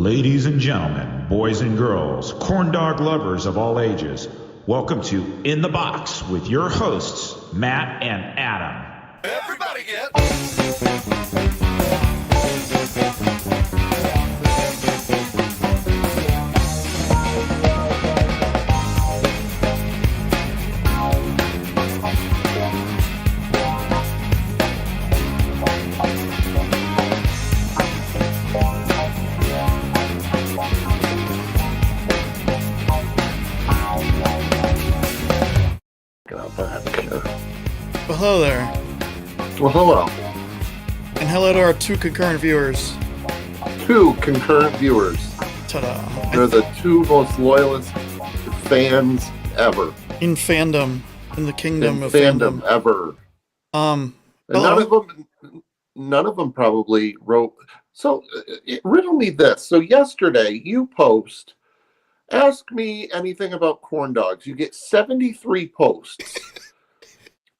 Ladies and gentlemen, boys and girls, corn dog lovers of all ages, welcome to In the Box with your hosts, Matt and Adam. Everybody get... Well, hello there. Well, hello. And hello to our two concurrent viewers. Two concurrent viewers. Ta-da. They're the two most loyalist fans ever. In fandom. In the kingdom In of fandom fandom. ever. And Hello. none of them probably wrote. So, riddle me this. So yesterday you post, ask me anything about corn dogs. You get 73 posts.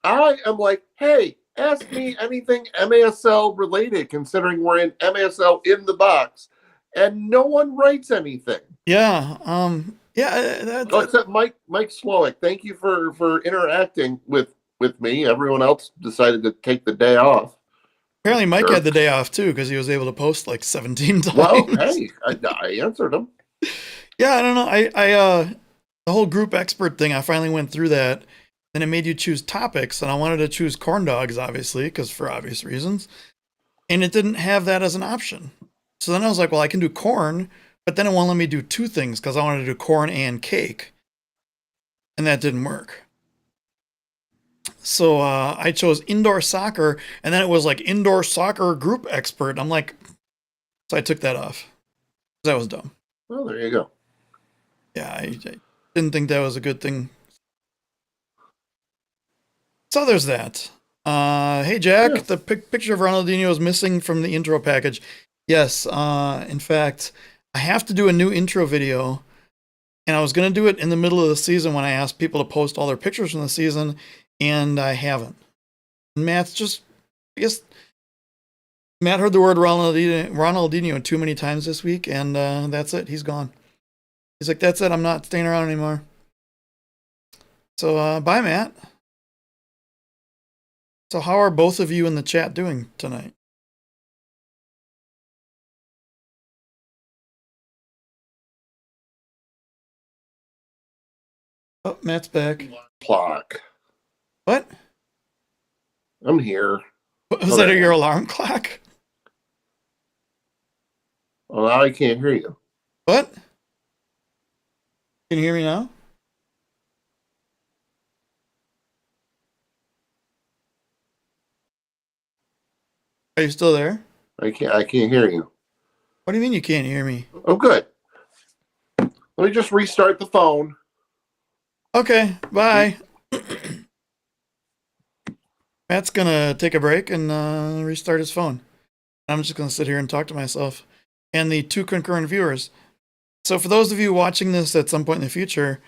I am like, hey, ask me anything MASL related, considering we're in MASL in the box, and no one writes anything. Yeah. Except Mike Slowick. Thank you for interacting with me. Everyone else decided to take the day off. Apparently Mike had the day off too because he was able to post like 17 times. Well, hey, I answered him. Yeah, I don't know. I the whole group expert thing, I finally went through that. Then it made you choose topics, and I wanted to choose corn dogs, obviously, because for obvious reasons. And it didn't have that as an option. So then I was like, well, I can do corn, but then it won't let me do two things because I wanted to do corn and cake. And that didn't work. So I chose indoor soccer, and then it was like indoor soccer group expert. I'm like, so I took that off. That was dumb. Well, there you go. Yeah, I didn't think that was a good thing. So there's that. Hey, Jack, Yes. The picture of Ronaldinho is missing from the intro package. Yes, in fact, I have to do a new intro video, and I was going to do it in the middle of the season when I asked people to post all their pictures from the season, and I haven't. Matt's just, I guess, Matt heard the word Ronaldinho too many times this week, and that's it. He's gone. He's like, that's it. I'm not staying around anymore. So, bye, Matt. So how are both of you in the chat doing tonight? Oh, Matt's back. Clock. What? I'm here. Was that your alarm clock? Well, now I can't hear you. What? Can you hear me now? Are you still there? I can't hear you. What do you mean you can't hear me? Oh, good. Let me just restart the phone. Okay, bye. Matt's gonna take a break and restart his phone. I'm just gonna sit here and talk to myself and the two concurrent viewers. So for those of you watching this at some point in the future,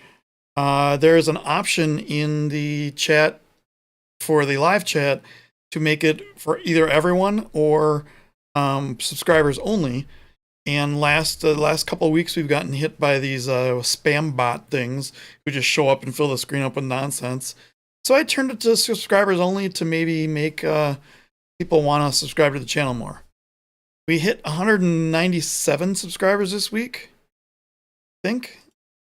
there is an option in the chat for the live chat to make it for either everyone or subscribers only. And the last couple of weeks, we've gotten hit by these spam bot things who just show up and fill the screen up with nonsense. So I turned it to subscribers only to maybe make people want to subscribe to the channel more. We hit 197 subscribers this week, I think.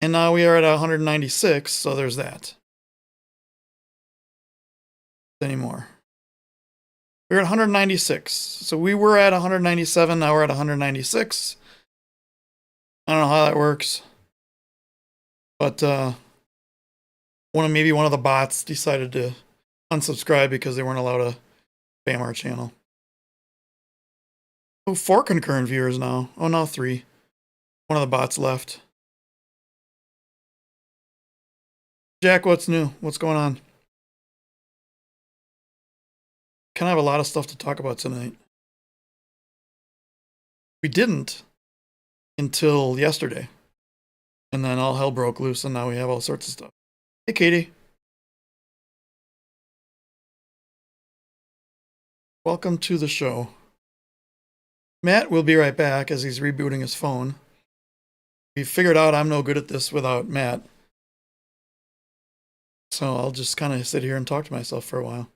And now we are at 196, so there's that. Anymore. We're at 196. So we were at 197, now we're at 196. I don't know how that works. But maybe one of the bots decided to unsubscribe because they weren't allowed to spam our channel. Oh, 4 concurrent viewers now. Oh, no, 3. One of the bots left. Jack, what's new? What's going on? Kind of have a lot of stuff to talk about tonight. We didn't until yesterday. And then all hell broke loose, and now we have all sorts of stuff. Hey, Katie. Welcome to the show. Matt will be right back as he's rebooting his phone. We figured out I'm no good at this without Matt. So I'll just kind of sit here and talk to myself for a while.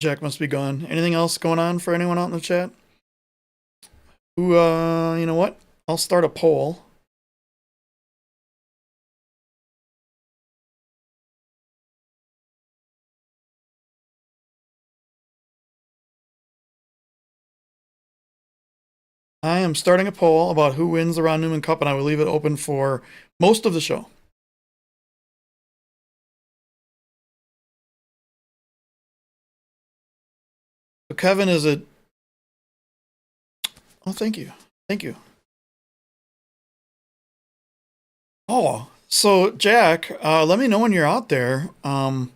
Jack must be gone. Anything else going on for anyone out in the chat? Who, you know what? I'll start a poll. I am starting a poll about who wins the Ron Newman Cup, and I will leave it open for most of the show. So Kevin, is it? Oh, thank you. Thank you. Oh, so Jack, let me know when you're out there. I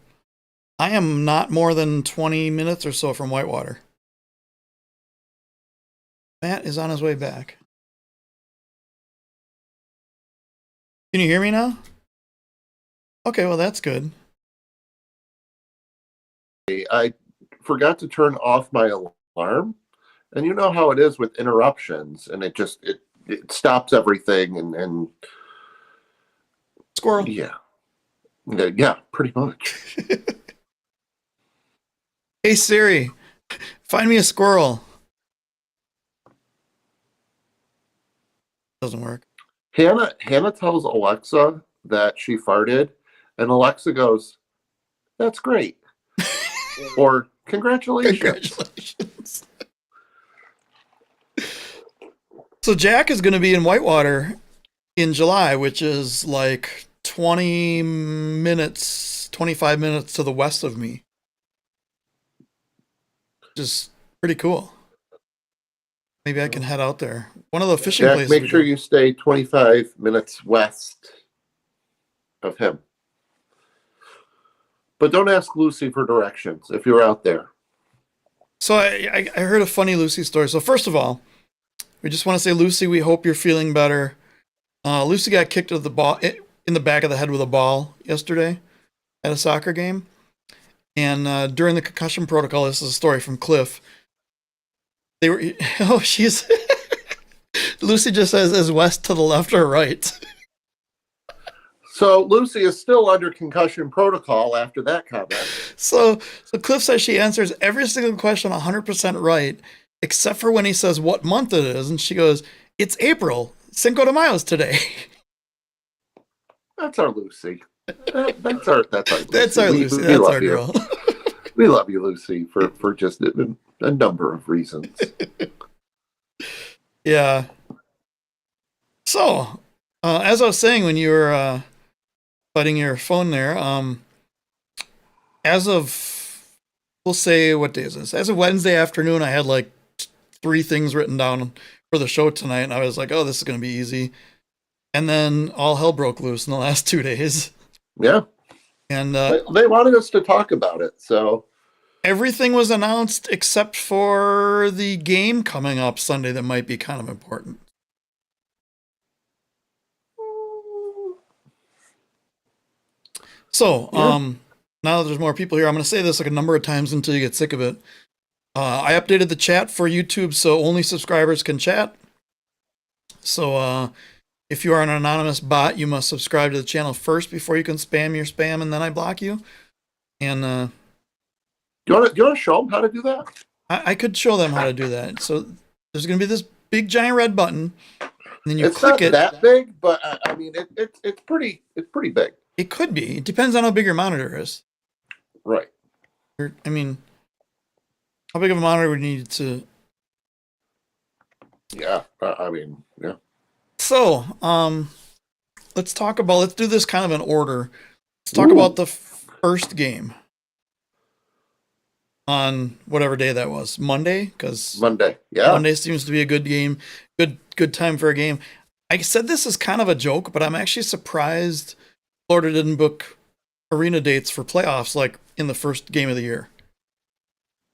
am not more than 20 minutes or so from Whitewater. Matt is on his way back. Can you hear me now? Okay, well, that's good. I forgot to turn off my alarm, and you know how it is with interruptions, and it stops everything, and Squirrel. yeah, pretty much. Hey Siri, find me a squirrel. Doesn't work. Hannah tells Alexa that she farted, and Alexa goes, "That's great," or "Congratulations." Congratulations. So Jack is going to be in Whitewater in July, which is like 20 minutes, 25 minutes to the west of me. Which is pretty cool. Maybe I can head out there. One of the fishing Jack, places. make sure you stay 25 minutes west of him. But don't ask Lucy for directions if you're out there. So I heard a funny Lucy story. So first of all, we just want to say, Lucy, we hope you're feeling better. Lucy got kicked in the back of the head with a ball yesterday at a soccer game. And during the concussion protocol, this is a story from Cliff. They were, oh, she's, Lucy just says, is west to the left or right? So Lucy is still under concussion protocol after that comment. So Cliff says she answers every single question 100% right, except for when he says what month it is. And she goes, it's April. Cinco de Mayo's today. That's our Lucy. That's our Lucy. That's our Lucy. That's our girl. We love you, Lucy, for just a number of reasons. Yeah. So, as I was saying when you were butting your phone there, as of, we'll say, what day is this? As of Wednesday afternoon, I had like 3 things written down for the show tonight, and I was like, oh, this is going to be easy. And then all hell broke loose in the last 2 days. Yeah. And they wanted us to talk about it, so everything was announced except for the game coming up Sunday that might be kind of important. So, now that there's more people here, I'm going to say this like a number of times until you get sick of it. I updated the chat for YouTube so only subscribers can chat. So, if you are an anonymous bot, you must subscribe to the channel first before you can spam your spam, and then I block you. And do you want to show them how to do that? I could show them how to do that. So there's going to be this big giant red button, and then you it's click it. It's not that big, but I mean it's pretty big. It could be. It depends on how big your monitor is. Right. I mean, how big of a monitor would you need to? Yeah. I mean, yeah. So, let's do this kind of in order. Let's talk about the first game on whatever day that was. Monday? Because Monday. Yeah. Monday seems to be a good game. Good time for a game. I said this is kind of a joke, but I'm actually surprised Florida didn't book arena dates for playoffs like in the first game of the year.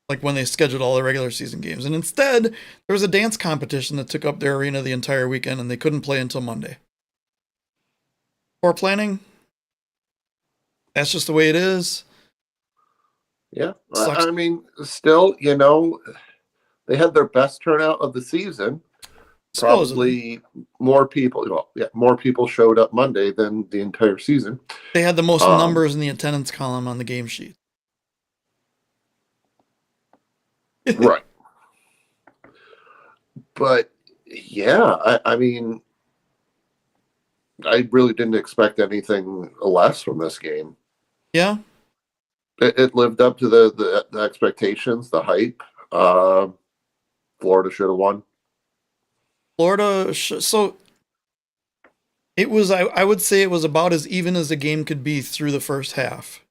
Like when they scheduled all the regular season games. And instead, there was a dance competition that took up their arena the entire weekend, and they couldn't play until Monday. Poor planning? That's just the way it is. Yeah. Sucks. I mean, still, they had their best turnout of the season. Supposedly. Probably more people, more people showed up Monday than the entire season. They had the most Um, numbers in the attendance column on the game sheet. right. But yeah, I mean, I really didn't expect anything less from this game. Yeah. It lived up to the expectations, the hype. Uh, Florida should have won. Florida. So it was, I would say it was about as even as the game could be through the first half.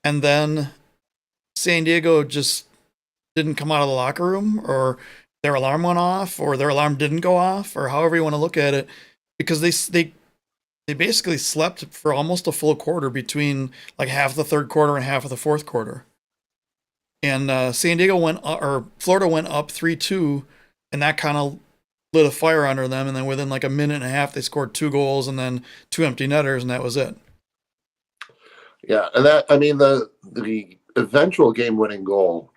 And then San Diego just didn't come out of the locker room, or their alarm went off, or their alarm didn't go off, or however you want to look at it, because they basically slept for almost a full quarter between like half the third quarter and half of the fourth quarter. And San Diego or Florida went up 3-2, and that kind of lit a fire under them. And then within like a minute and a half, they scored 2 goals and then 2 empty netters, and that was it. Yeah, and the eventual game-winning goal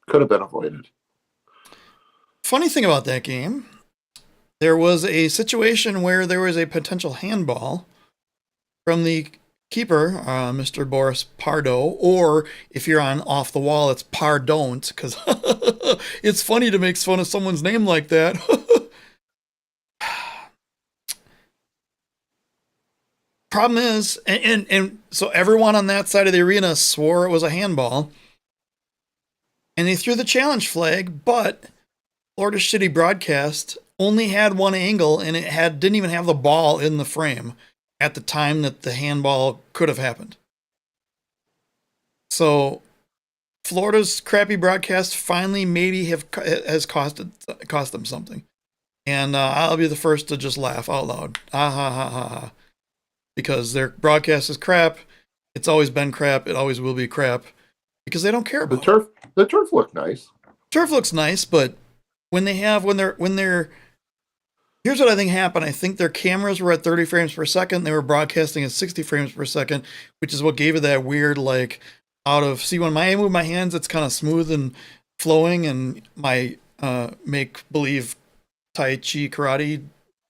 could have been avoided. Funny thing about that game, there was a situation where there was a potential handball from the keeper, Mr. Boris Pardo, or if you're on Off the Wall, it's Pardon't, because it's funny to make fun of someone's name like that. Problem is, and so everyone on that side of the arena swore it was a handball, and they threw the challenge flag, but Florida's shitty broadcast only had one angle, and didn't even have the ball in the frame at the time that the handball could have happened. So Florida's crappy broadcast finally maybe has cost them something, and I'll be the first to just laugh out loud, ha ha ha ha ha, because their broadcast is crap. It's always been crap. It always will be crap because they don't care about The turf looked nice. Turf looks nice, but when they're here's what I think happened. I think their cameras were at 30 frames per second. They were broadcasting at 60 frames per second, which is what gave it that weird, like, see, when I move my hands, it's kind of smooth and flowing, and my make believe Tai Chi karate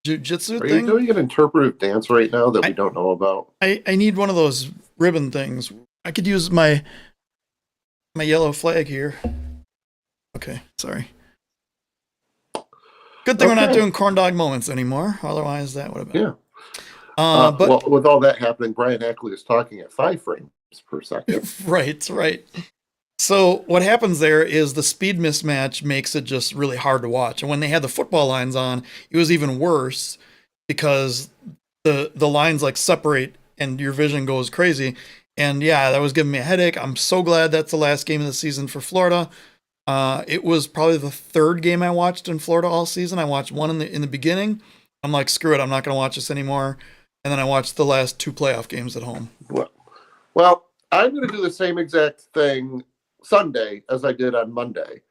jiu-jitsu Are thing. you doing an interpretive dance right now that we don't know about? I need one of those ribbon things. I could use my yellow flag here. Okay, sorry. Good thing we're not doing corn dog moments anymore. Otherwise, that would have been. Yeah. But well, with all that happening, Brian Ackley is talking at 5 frames per second. right. So what happens there is the speed mismatch makes it just really hard to watch. And when they had the football lines on, it was even worse because the lines like separate and your vision goes crazy. And yeah, that was giving me a headache. I'm so glad that's the last game of the season for Florida. It was probably the third game I watched in Florida all season. I watched one in the beginning. I'm like, screw it, I'm not going to watch this anymore. And then I watched the last 2 playoff games at home. Well, I'm going to do the same exact thing Sunday as I did on Monday,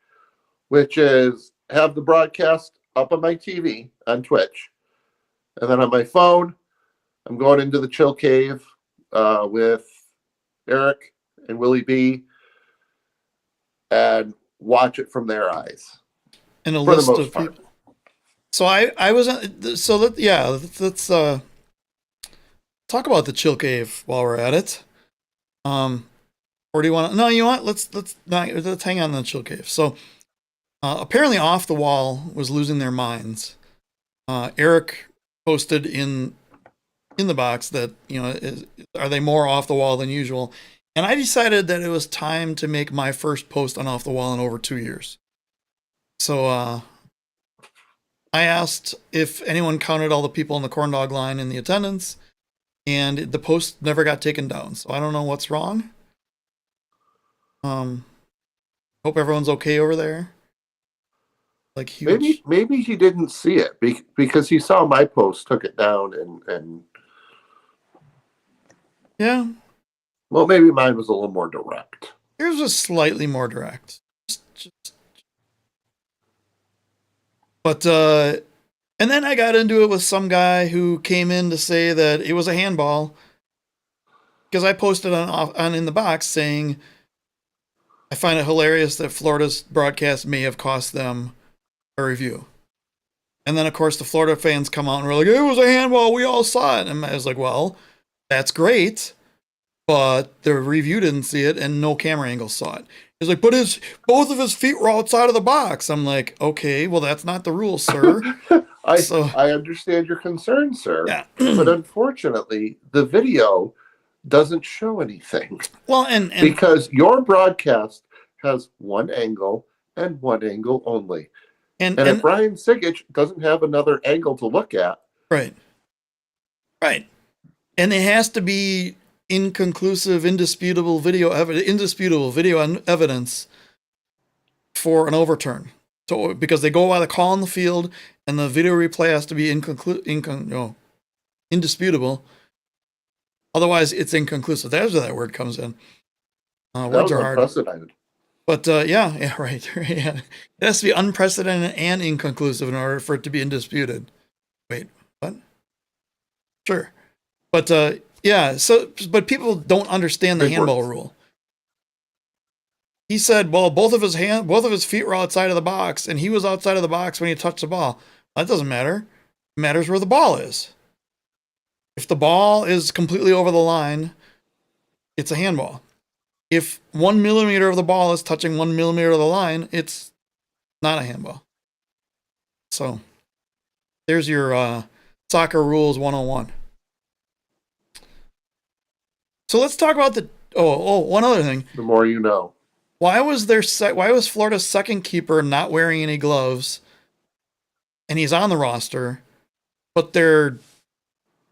which is have the broadcast up on my TV on Twitch. And then on my phone, I'm going into the chill cave with Eric and Willie B and watch it from their eyes. And a list of people. So I was let's talk about the chill cave while we're at it. Or do you want to? No, you want let's hang on the chill cave. So apparently, Off the Wall was losing their minds. Eric posted in the box that are they more off the wall than usual? And I decided that it was time to make my first post on Off the Wall in over 2 years. So I asked if anyone counted all the people in the corn dog line in the attendance, and the post never got taken down. So I don't know what's wrong. Hope everyone's okay over there. Like huge. Maybe he didn't see it because he saw my post, took it down, and yeah. Well, maybe mine was a little more direct. Yours was slightly more direct. But and then I got into it with some guy who came in to say that it was a handball. because I posted on In the Box saying I find it hilarious that Florida's broadcast may have cost them a review. And then, of course, the Florida fans come out and were like, it was a handball. We all saw it. And I was like, well, that's great. But the review didn't see it and no camera angles saw it. He's like, but both of his feet were outside of the box. I'm like, okay, well, that's not the rule, sir. I understand your concern, sir. Yeah. But unfortunately, the video doesn't show anything. Well, and because your broadcast has one angle and one angle only. And if Brian Sigich doesn't have another angle to look at. Right. And it has to be inconclusive, indisputable video evidence for an overturn. So because they go by the call on the field and the video replay has to be indisputable. Otherwise, it's inconclusive. That's where that word comes in. Words are hard. Unprecedented. But yeah, right. Yeah. It has to be unprecedented and inconclusive in order for it to be indisputed. Wait, what? Sure. But yeah, but people don't understand the handball rule. He said, well, both of his feet were outside of the box, and he was outside of the box when he touched the ball. That doesn't matter. It matters where the ball is. If the ball is completely over the line, it's a handball. If 1 millimeter of the ball is touching 1 millimeter of the line, it's not a handball. So there's your soccer rules 101. So let's talk about one other thing. The more you know. Why was Florida's second keeper not wearing any gloves? And he's on the roster, but their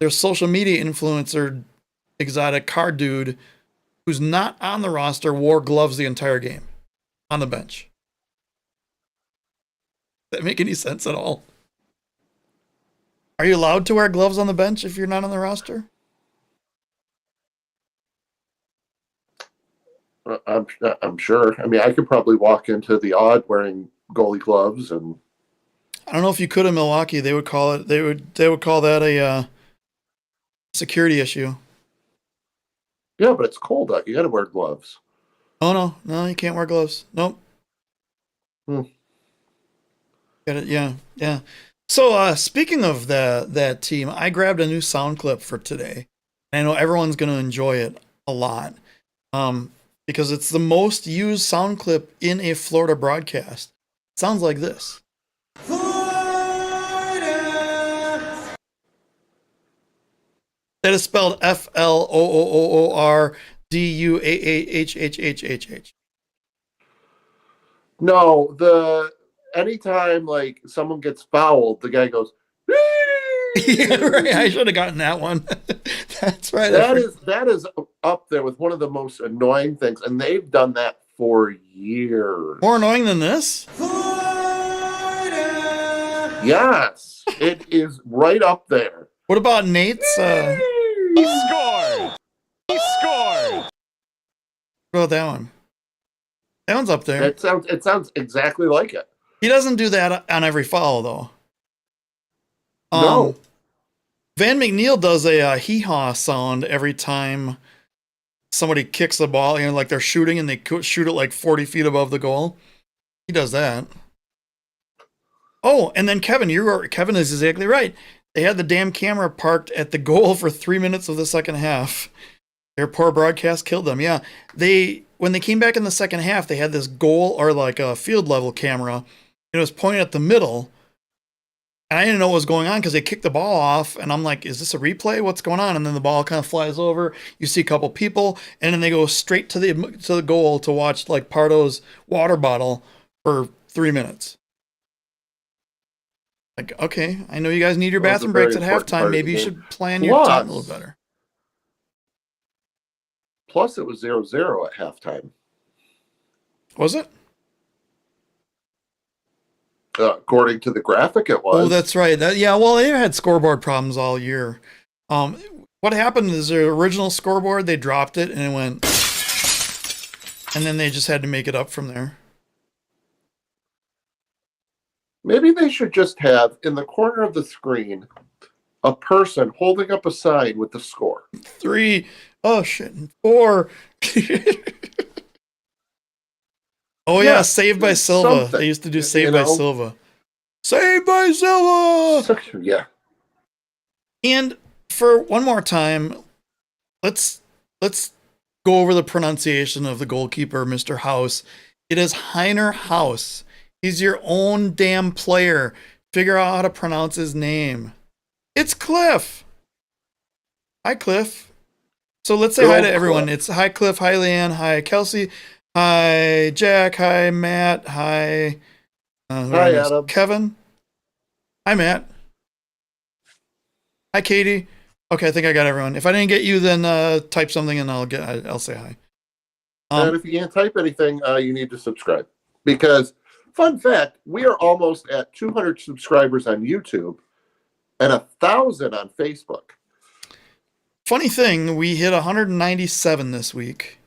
social media influencer, exotic car dude, who's not on the roster, wore gloves the entire game on the bench. Does that make any sense at all? Are you allowed to wear gloves on the bench if you're not on the roster? I'm sure. I mean, I could probably walk into the odd wearing goalie gloves, and I don't know if you could in Milwaukee. They would call it. They would call that a security issue. Yeah, but it's cold out. You got to wear gloves. Oh no, you can't wear gloves. Nope. Got it. Yeah. So speaking of that team, I grabbed a new sound clip for today. I know everyone's going to enjoy it a lot. Because it's the most used sound clip in a Florida broadcast. It sounds like this. Florida. That is spelled FLOOORDUAAHHHHH. No, anytime like someone gets fouled, the guy goes. Yeah, right. I should have gotten that one. That's right. That is up there with one of the most annoying things, and they've done that for years. More annoying than this? Yes, it is right up there. What about Nate's? He scored! He scored! What about that one? That one's up there. It sounds exactly like it. He doesn't do that on every foul, though. No. Van McNeil does a hee-haw sound every time somebody kicks the ball, like they're shooting and they shoot it like 40 feet above the goal. He does that. Oh, and then Kevin is exactly right. They had the damn camera parked at the goal for 3 minutes of the second half. Their poor broadcast killed them. Yeah, when they came back in the second half, they had this goal or like a field level camera, and it was pointed at the middle. And I didn't know what was going on because they kicked the ball off, and I'm like, is this a replay? What's going on? And then the ball kind of flies over. You see a couple people, and then they go straight to the goal to watch like Pardo's water bottle for 3 minutes. Like, okay, I know you guys need your bathroom breaks at halftime. Maybe you should plan your time a little better. Plus, it was 0-0 at halftime. Was it? According to the graphic, it was. Oh, that's right. Well, they had scoreboard problems all year. What happened is their original scoreboard, they dropped it and it went, and then they just had to make it up from there. Maybe they should just have in the corner of the screen a person holding up a sign with the score. Oh shit. 4. Oh yeah, Yeah, Saved by Silva. They something. used to do You Saved by know, Silva. Saved by Silva. yeah. And for one more time, let's go over the pronunciation of the goalkeeper, Mr. House. It is Heiner House. He's your own damn player. Figure out how to pronounce his name. It's Cliff. Hi, Cliff. So let's say Good hi old to everyone. Cliff. It's hi, Cliff. Hi, Leanne. Hi, Kelsey. Hi, Jack. Hi, Matt. Hi, who did I Hi, miss? Adam. Kevin. Hi, Matt. Hi, Katie. Okay, I think I got everyone. If I didn't get you, then type something and I'll say hi. And if you can't type anything, you need to subscribe. Because, fun fact, we are almost at 200 subscribers on YouTube and 1,000 on Facebook. Funny thing, we hit 197 this week,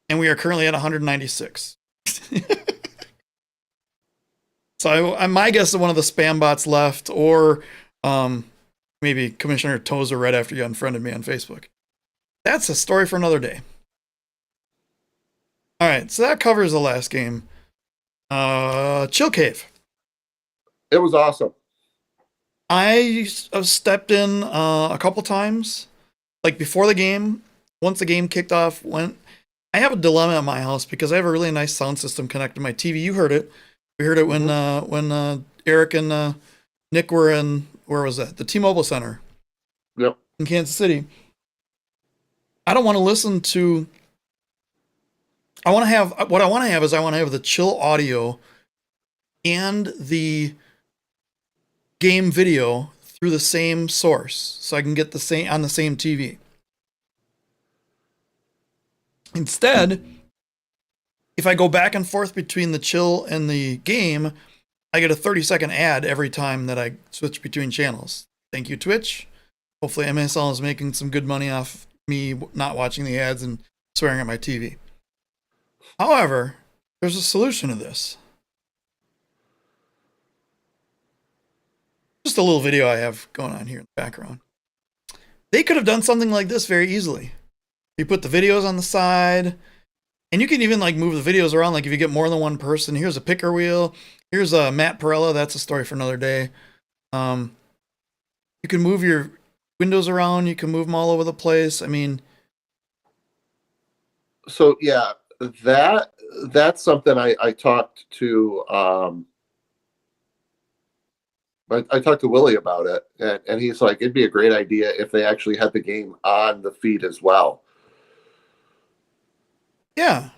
and we are currently at 196. So my guess is one of the spam bots left, or maybe Commissioner Tozer right after you unfriended me on Facebook. That's a story for another day. All right, so that covers the last game. Chill Cave. It was awesome. I stepped in a couple times, like before the game. Once the game kicked off, I have a dilemma at my house because I have a really nice sound system connected to my TV. You heard it. We heard it when Eric and Nick were in, where was that? The T-Mobile Center. Yep. In Kansas City. I don't want to listen to. I want to have the chill audio and the game video through the same source, so I can get the same on the same TV. Instead, if I go back and forth between the chill and the game, I get a 30-second ad every time that I switch between channels. Thank you, Twitch. Hopefully MASL is making some good money off me not watching the ads and swearing at my TV. However, there's a solution to this. Just a little video I have going on here in the background. They could have done something like this very easily. You put the videos on the side, and you can even like move the videos around. Like if you get more than one person, here's a picker wheel. Here's Matt Perella. That's a story for another day. You can move your windows around. You can move them all over the place. I mean, So yeah, that's something I talked to I talked to Willie about it, and he's like, it'd be a great idea if they actually had the game on the feed as well. yeah.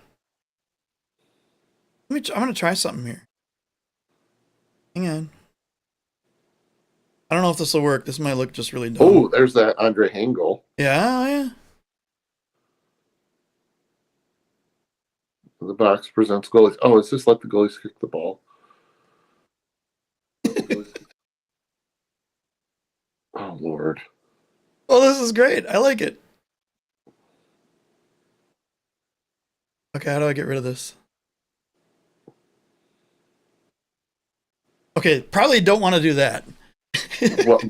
I'm gonna try something here. Hang on. I don't know if this will work. This might look just really dumb. Oh, there's that Andre Hengel. Yeah. The box presents goalies. Oh, is this let the goalies kick the ball? Oh, Lord. Oh, this is great. I like it. Okay, how do I get rid of this? Okay, probably don't want to do that.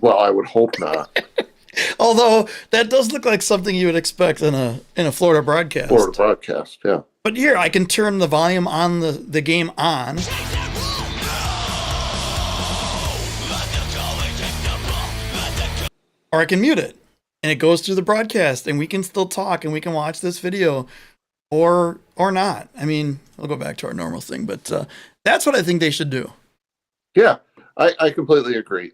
Well, I would hope not. Although that does look like something you would expect in a Florida broadcast. Florida broadcast, yeah. But here, I can turn the volume on the game on. Or I can mute it. And it goes through the broadcast, and we can still talk, and we can watch this video. Or not. I mean, we'll go back to our normal thing, but that's what I think they should do. Yeah, I completely agree.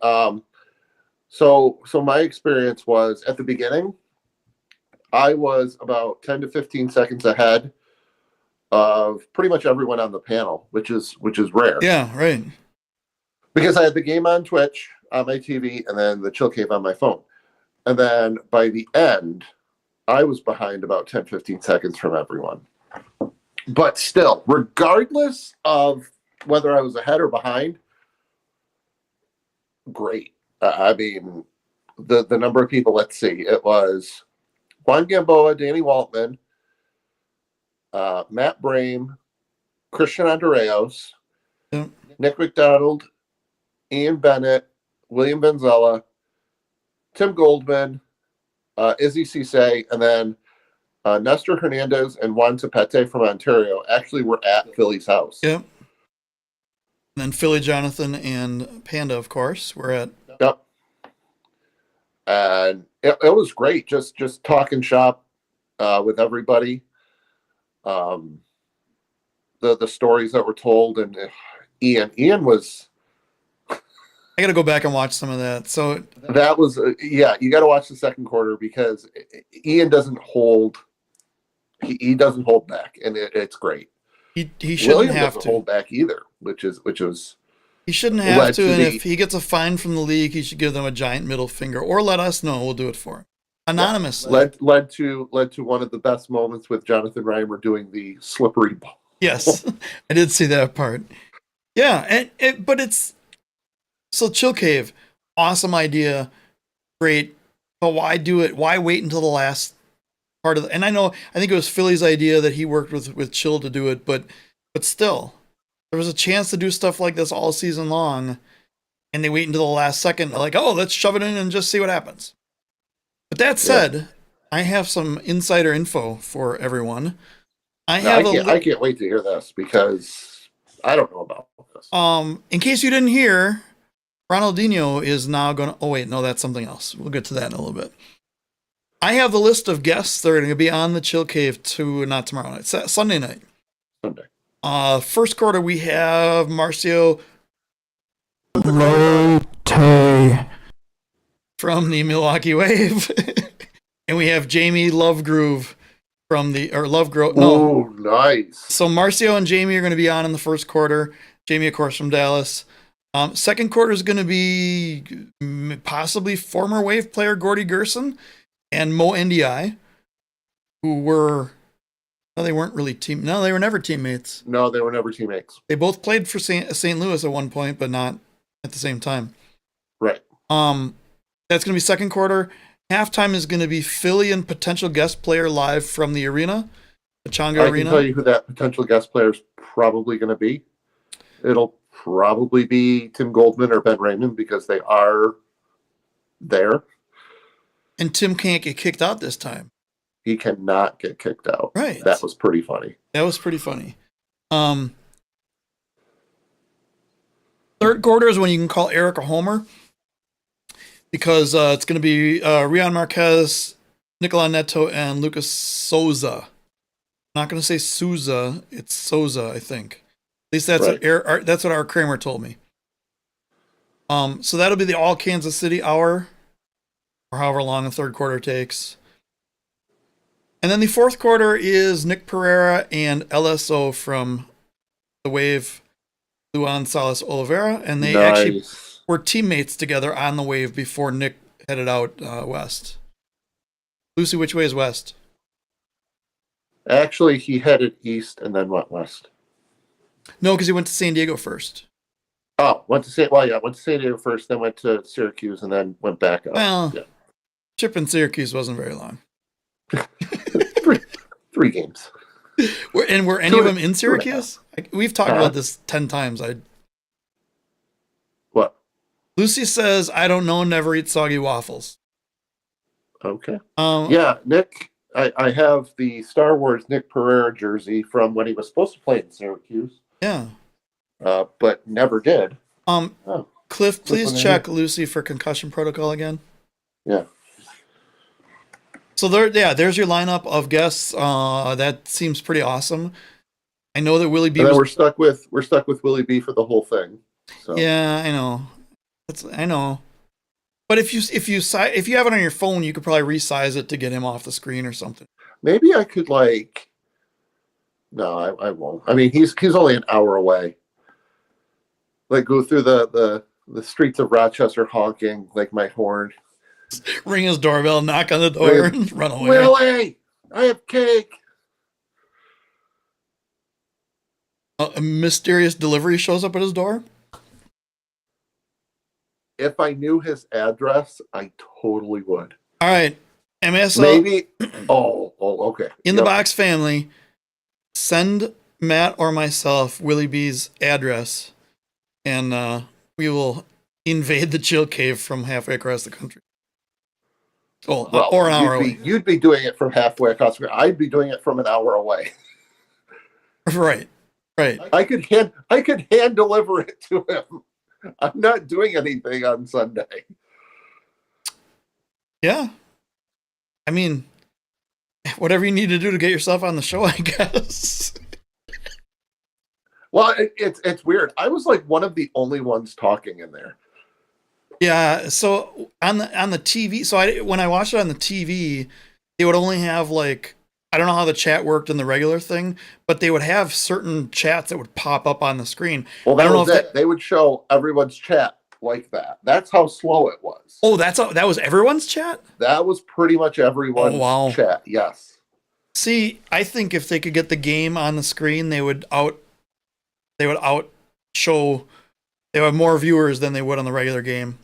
So my experience was at the beginning, I was about 10 to 15 seconds ahead of pretty much everyone on the panel, which is rare. Yeah, right. Because I had the game on Twitch on my TV and then the Chill Cave on my phone. And then by the end, I was behind about 10, 15 seconds from everyone. But still, regardless of whether I was ahead or behind, great. I mean, the number of people, let's see, it was Juan Gamboa, Danny Waltman, Matt Brame, Christian Andreos, Yeah. Nick McDonald, Ian Bennett, William Benzella, Tim Goldman, Izzy Cisse, and then Nestor Hernandez and Juan Zapete from Ontario actually were at Philly's house. Yep. And then Philly Jonathan and Panda, of course, were at. Yep. And it was great, just talking shop with everybody. The stories that were told, and Ian was. I got to go back and watch some of that. So that was you got to watch the second quarter because Ian doesn't hold. He doesn't hold back, and it's great. He shouldn't William have doesn't to hold back either, which was. He shouldn't have to, and if he gets a fine from the league, he should give them a giant middle finger, or let us know. We'll do it for him anonymously. Yeah, led to one of the best moments with Jonathan Reimer doing the slippery ball. Yes, I did see that part. Yeah, but it's so Chill Cave, awesome idea, great. But why do it? Why wait until the last part of the? And I think it was Philly's idea that he worked with Chill to do it, but still. There was a chance to do stuff like this all season long, and they wait until the last second, like, oh, let's shove it in and just see what happens. But that said, I have some insider info for everyone. I can't wait to hear this because I don't know about this. In case you didn't hear, Ronaldinho is now going to. Oh wait, no, that's something else. We'll get to that in a little bit. I have the list of guests that are going to be on the Chill Cave not tomorrow night, Sunday night. Sunday. First quarter, we have Marcio Lotte from the Milwaukee Wave, and we have Jamie Lovegrove from Lovegrove. No, oh, nice. So Marcio and Jamie are going to be on in the first quarter. Jamie, of course, from Dallas. Second quarter is going to be possibly former Wave player Gordy Gerson and Mo Ndi, who were. No, they weren't really No, they were never teammates. No, they were never teammates. They both played for St. Louis at one point, but not at the same time. Right. That's going to be second quarter. Halftime is going to be Philly and potential guest player live from the arena, the Changa Arena. I can tell you who that potential guest player is probably going to be. It'll probably be Tim Goldman or Ben Raymond because they are there. And Tim can't get kicked out this time. He cannot get kicked out. Right. That was pretty funny. Third quarter is when you can call Eric a homer because it's going to be Rion Marquez, Nicola Neto, and Lucas Souza. I'm not going to say Souza. It's Souza, I think. At least that's right. That's what our Kramer told me. So that'll be the all Kansas City hour, or however long the third quarter takes. And then the fourth quarter is Nick Pereira and LSO from the Wave, Luan Salas Oliveira, and they actually were teammates together on the Wave before Nick headed out west. Lucy, which way is west? Actually, he headed east and then went west. No, because he went to San Diego first. Oh, went to San Diego first, then went to Syracuse, and then went back up. Well, trip in Syracuse wasn't very long. Three games. Were any of them in Syracuse? We've talked about this 10 times. What? Lucy says, I don't know, never eat soggy waffles. Okay. Yeah, Nick, I have the Star Wars Nick Pereira jersey from when he was supposed to play in Syracuse. Yeah. But never did. Cliff, please check Lucy for concussion protocol again. Yeah. So there's your lineup of guests. That seems pretty awesome. I know that Willie B. And then we're stuck with Willie B for the whole thing. So. Yeah, I know. I know. But if you have it on your phone, you could probably resize it to get him off the screen or something. Maybe I could No, I won't. I mean, he's only an hour away. Go through the streets of Rochester honking like my horn. Ring his doorbell, knock on the door, and run away. Willie, I have cake. A mysterious delivery shows up at his door. If I knew his address, I totally would. All right, MASL. Maybe. Oh, okay. In the box family, send Matt or myself Willie B's address, and we will invade the Chill Cave from halfway across the country. Oh, Well, or an hour away. you'd be doing it from halfway across. I'd be doing it from an hour away. Right. I could hand deliver it to him. I'm not doing anything on Sunday. Yeah. I mean, whatever you need to do to get yourself on the show, I guess. Well, it's weird. I was like one of the only ones talking in there. Yeah. So on the TV, when I watched it on the TV, they would only have like, I don't know how the chat worked in the regular thing, but they would have certain chats that would pop up on the screen. Well, that was it. They would show everyone's chat like that. That's how slow it was. Oh, that was everyone's chat? That was pretty much everyone's chat. Yes. See, I think if they could get the game on the screen, they would have more viewers than they would on the regular game.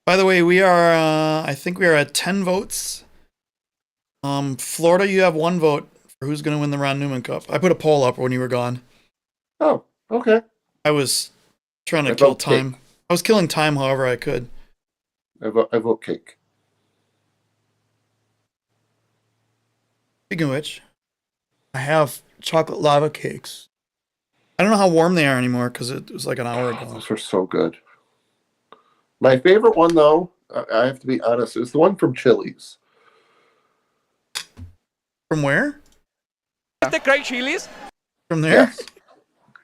By the way, I think we are at 10 votes. Florida, you have 1 vote for who's going to win the Ron Newman Cup. I put a poll up when you were gone. Oh, okay. I was trying to kill time. Cake. I was killing time however I could. I vote cake. Speaking of which, I have chocolate lava cakes. I don't know how warm they are anymore because it was like an hour ago. Those are so good. My favorite one, though, I have to be honest, is the one from Chili's. From where? The great Chili's? From there?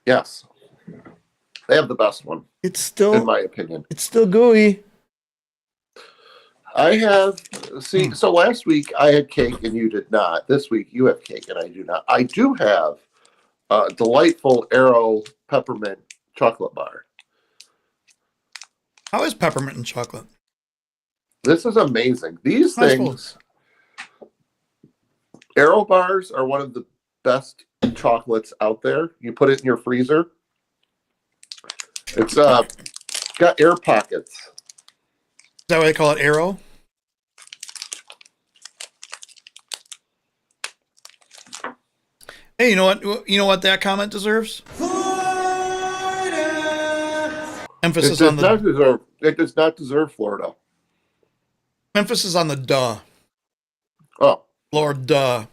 Yes. They have the best one. It's still, in my opinion. It's still gooey. So last week I had cake and you did not. This week you have cake and I do not. I do have a delightful Aero peppermint chocolate bar. How is peppermint and chocolate? This is amazing. These things, Aero bars are one of the best chocolates out there. You put it in your freezer. It's got air pockets. Is that why they call it Aero? Hey, you know what? You know what that comment deserves? Emphasis on the. It does not deserve Florida. Emphasis on the duh. Oh, Lord, duh.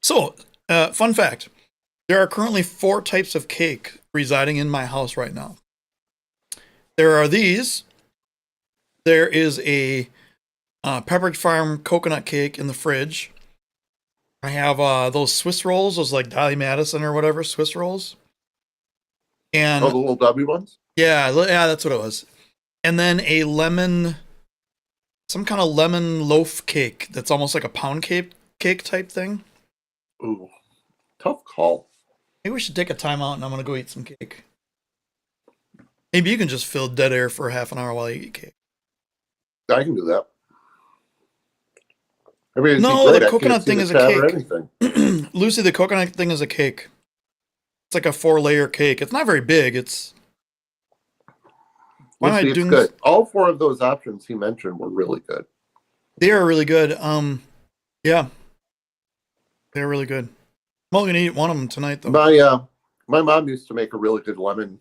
So, fun fact: there are currently 4 types of cake residing in my house right now. There are these. There is a Pepperidge Farm coconut cake in the fridge. I have those Swiss rolls, those like Dolly Madison or whatever Swiss rolls. And the little W ones? Yeah, that's what it was. And then some kind of lemon loaf cake that's almost like a pound cake type thing. Ooh, tough call. Maybe we should take a time out and I'm going to go eat some cake. Maybe you can just fill dead air for half an hour while you eat cake. I can do that. I mean, no, the coconut thing is a cake. Lucy, the coconut thing is a cake. It's like a 4-layer cake. It's not very big. It's good. All 4 of those options he mentioned were really good. They are really good. Yeah, they're really good. I'm only gonna eat one of them tonight, though. My mom used to make a really good lemon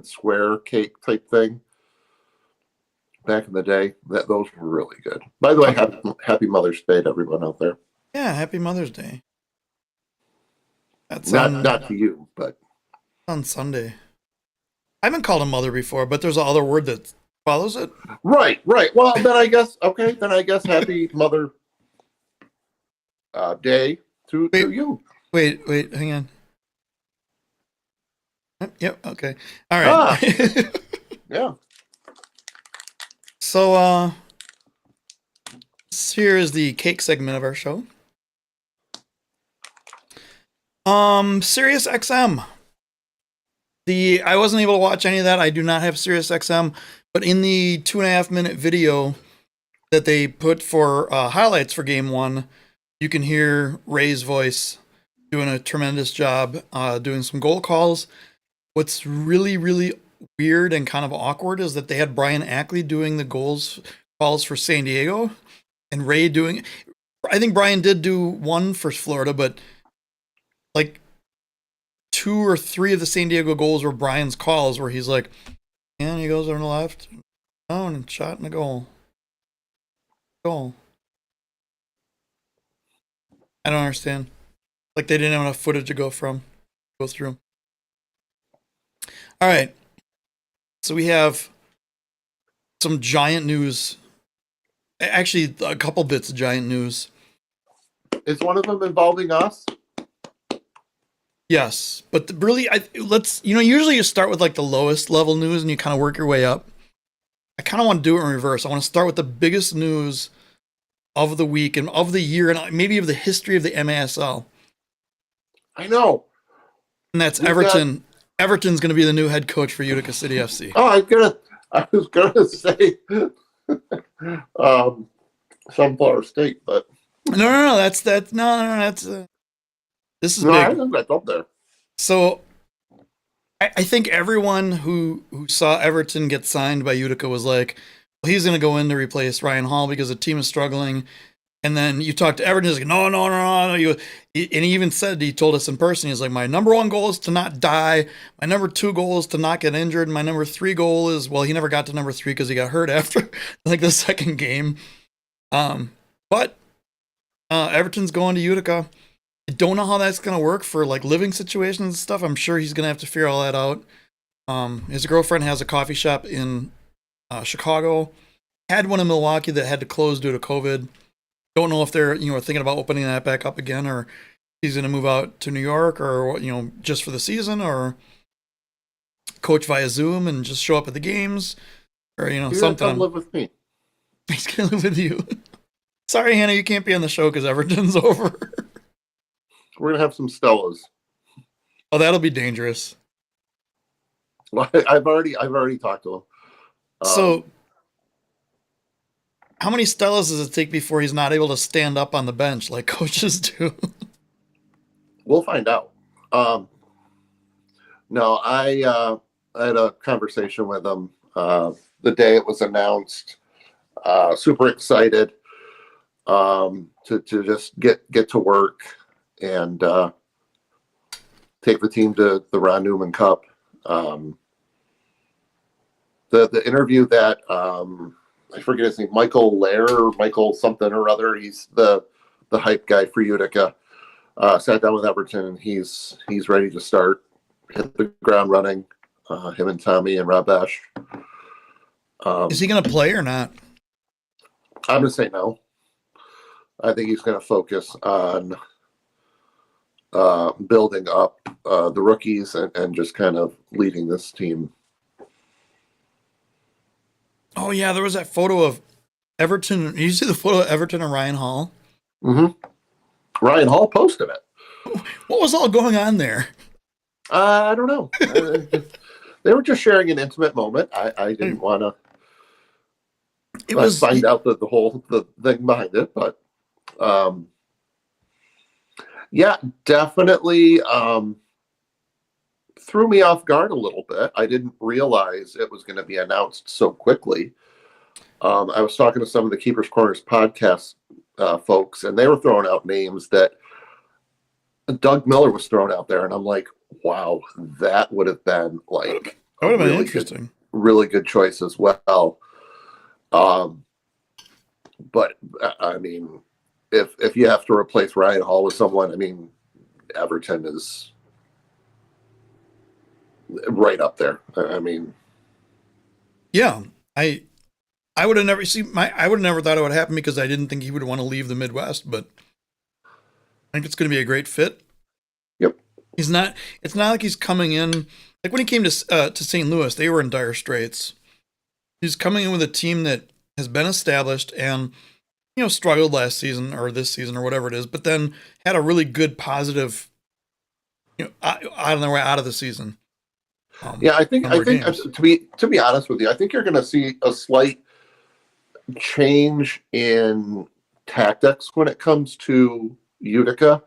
square cake type thing back in the day. Those were really good. By the way, happy Mother's Day to everyone out there. Yeah, happy Mother's Day. That's not to you, but on Sunday. I haven't called a mother before, but there's another word that follows it. Right. Well, then I guess happy Mother Day to you. Wait, hang on. Yep, okay. All right. Yeah. So, here is the cake segment of our show. Sirius XM. I wasn't able to watch any of that. I do not have Sirius XM, but in the 2.5-minute video that they put for highlights for Game 1, you can hear Ray's voice doing a tremendous job doing some goal calls. What's really, really weird and kind of awkward is that they had Brian Ackley doing the calls for San Diego and Ray doing. I think Brian did do one for Florida, but like 2 or 3 of the San Diego goals were Brian's calls where he's like, and he goes on the left, down and shot in a goal. Goal. I don't understand. Like they didn't have enough footage to go through. All right. So we have some giant news. Actually, a couple bits of giant news. Is one of them involving us? Yes, but really, usually you start with like the lowest level news and you kind of work your way up. I kind of want to do it in reverse. I want to start with the biggest news of the week and of the year and maybe of the history of the MASL. I know. And that's Everton. Everton's going to be the new head coach for Utica City FC. Oh, I was gonna say Sunflower State, but No. This is big. I think that's up there. So I think everyone who saw Everton get signed by Utica was like, well, he's going to go in to replace Ryan Hall because the team is struggling. And then you talk to Everton, he's like, no. And he even said, he told us in person, he's like, my number 1 goal is to not die. My number 2 goal is to not get injured. My number 3 goal is, well, he never got to number 3 because he got hurt after like the second game. But Everton's going to Utica. I don't know how that's going to work for like living situations and stuff. I'm sure he's going to have to figure all that out. His girlfriend has a coffee shop in Chicago. Had one in Milwaukee that had to close due to COVID. Don't know if they're thinking about opening that back up again, or he's going to move out to New York, or just for the season, or coach via Zoom and just show up at the games, or something. Come live with me. He's going to live with you. Sorry, Hannah, you can't be on the show because Everton's over. We're gonna have some Stellas. Oh, that'll be dangerous. Well, I've already talked to him. So, how many Stellas does it take before he's not able to stand up on the bench like coaches do? We'll find out. No, I had a conversation with him the day it was announced. Super excited to just get to work and take the team to the Ron Newman Cup. The interview that I forget his name, Michael Lair, Michael something or other. He's the hype guy for Utica. Sat down with Everton, and he's ready to start, hit the ground running. Him and Tommy and Rabesh. Is he going to play or not? I'm going to say no. I think he's going to focus on building up the rookies and just kind of leading this team. Oh, yeah, there was that photo of Everton. Did you see the photo of Everton and Ryan Hall? Mm-hmm. Ryan Hall posted it. What was all going on there? I don't know. They were just sharing an intimate moment. I didn't want to find out the whole thing behind it, but yeah, definitely threw me off guard a little bit. I didn't realize it was going to be announced so quickly. I was talking to some of the Keepers Corners podcast folks, and they were throwing out names that Doug Miller was thrown out there, and I'm like, wow, that would have been like that would have been interesting. Really good choice as well. But I mean, if you have to replace Ryan Hall with someone, I mean, Everton is right up there. I mean, yeah, I would have never I would have never thought it would happen because I didn't think he would want to leave the Midwest, but I think it's going to be a great fit. Yep. It's not like he's coming in like when he came to St. Louis, they were in dire straits. He's coming in with a team that has been established and struggled last season or this season or whatever it is, but then had a really good positive out of the season. Yeah, I think to be honest with you, I think you're going to see a slight change in tactics when it comes to Utica.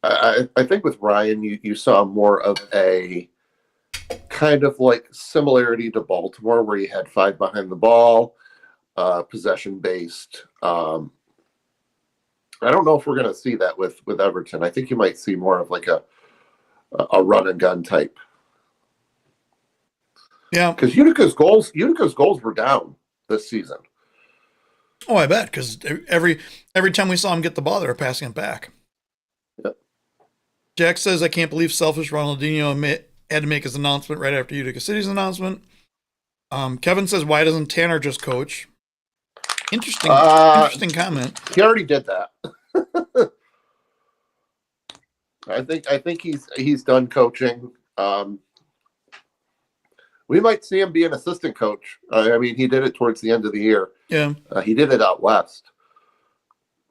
I think with Ryan, you saw more of a kind of like similarity to Baltimore, where you had 5 behind the ball, possession based. I don't know if we're going to see that with Everton. I think you might see more of like a run and gun type. Yeah, because Utica's goals were down this season. Oh, I bet, because every time we saw him get the ball, they were passing it back. Yep. Jack says, I can't believe selfish Ronaldinho had to make his announcement right after Utica City's announcement. Kevin says, why doesn't Tanner just coach? Interesting comment. He already did that. I think he's done coaching. We might see him be an assistant coach. I mean, he did it towards the end of the year. Yeah. He did it out west.